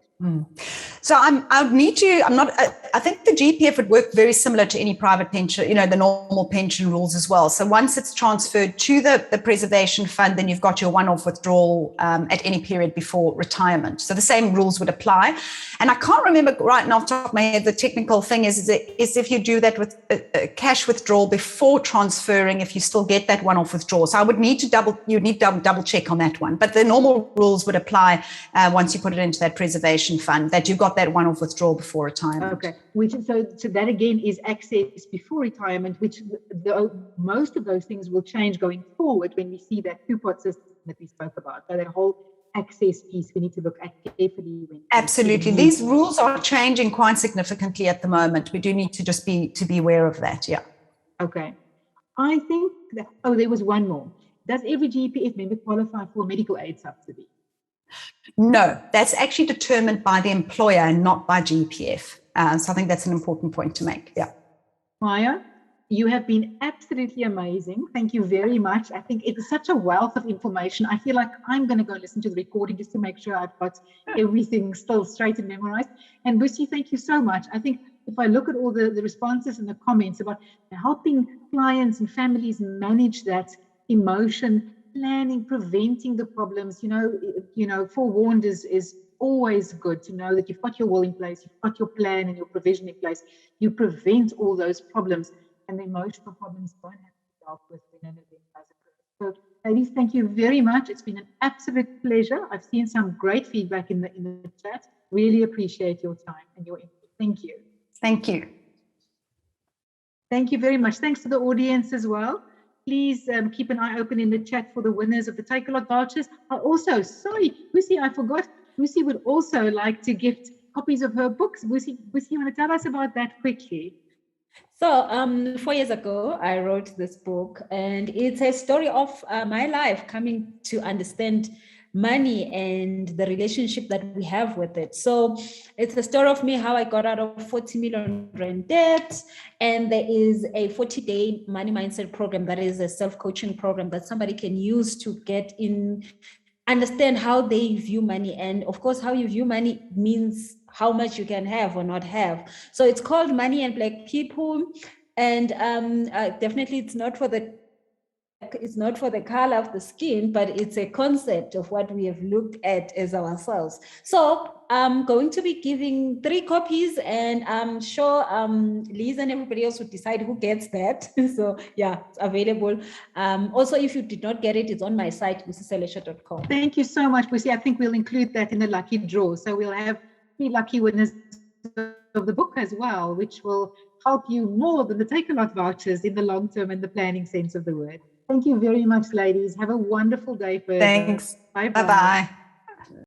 So I think the GEPF would work very similar to any private pension, the normal pension rules as well. So once it's transferred to the preservation fund, then you've got your one-off withdrawal at any period before retirement. So the same rules would apply. And I can't remember right now off the top of my head, the technical thing is if you do that with a cash withdrawal before transferring, if you still get that one-off withdrawal. So I would need to double check on that one. But the normal rules would apply once you put it into that preservation fund, that you've got that one-off withdrawal before retirement. Okay, so that again is access before retirement, which most of those things will change going forward when we see that two-pot system that we spoke about. So that whole access piece we need to look at carefully. Absolutely, these rules are changing quite significantly at the moment. We do need to just be aware of that. Yeah. Okay, I think that there was one more. Does every GEPF member qualify for medical aid subsidy? No, that's actually determined by the employer and not by GEPF. So I think that's an important point to make. Yeah. Maya, you have been absolutely amazing. Thank you very much. I think it's such a wealth of information. I feel like I'm going to go listen to the recording just to make sure I've got everything still straight and memorized. And Lucy, thank you so much. I think if I look at all the responses and the comments about helping clients and families manage that emotion, planning, preventing the problems, forewarned is always good to know that you've got your will in place, you've got your plan and your provision in place. You prevent all those problems, and the emotional problems don't have to be dealt with when an event does occur. So, ladies, thank you very much. It's been an absolute pleasure. I've seen some great feedback in the chat. Really appreciate your time and your input. Thank you. Thank you. Thank you very much. Thanks to the audience as well. Please keep an eye open in the chat for the winners of the Take A Lot vouchers. Also, sorry, Busi, I forgot. Busi would also like to gift copies of her books. Busi, you want to tell us about that quickly? So 4 years ago, I wrote this book, and it's a story of my life coming to understand money and the relationship that we have with it. So it's a story of me, how I got out of 40 million rand debt. And there is a 40-day money mindset program that is a self-coaching program that somebody can use to get in, understand how they view money. And of course, how you view money means how much you can have or not have. So it's called Money and Black People. And definitely it's not for the color of the skin, but it's a concept of what we have looked at as ourselves. So I'm going to be giving 3 copies, and I'm sure Liz and everybody else would decide who gets that. So yeah, it's available. Also, if you did not get it, it's on my site, busiselesha.com. Thank you so much, Busi. I think we'll include that in the lucky draw. So we'll have 3 lucky winners of the book as well, which will help you more than the Take A Lot vouchers in the long term and the planning sense of the word. Thank you very much, ladies. Have a wonderful day further. Thanks. Bye-bye. Bye-bye.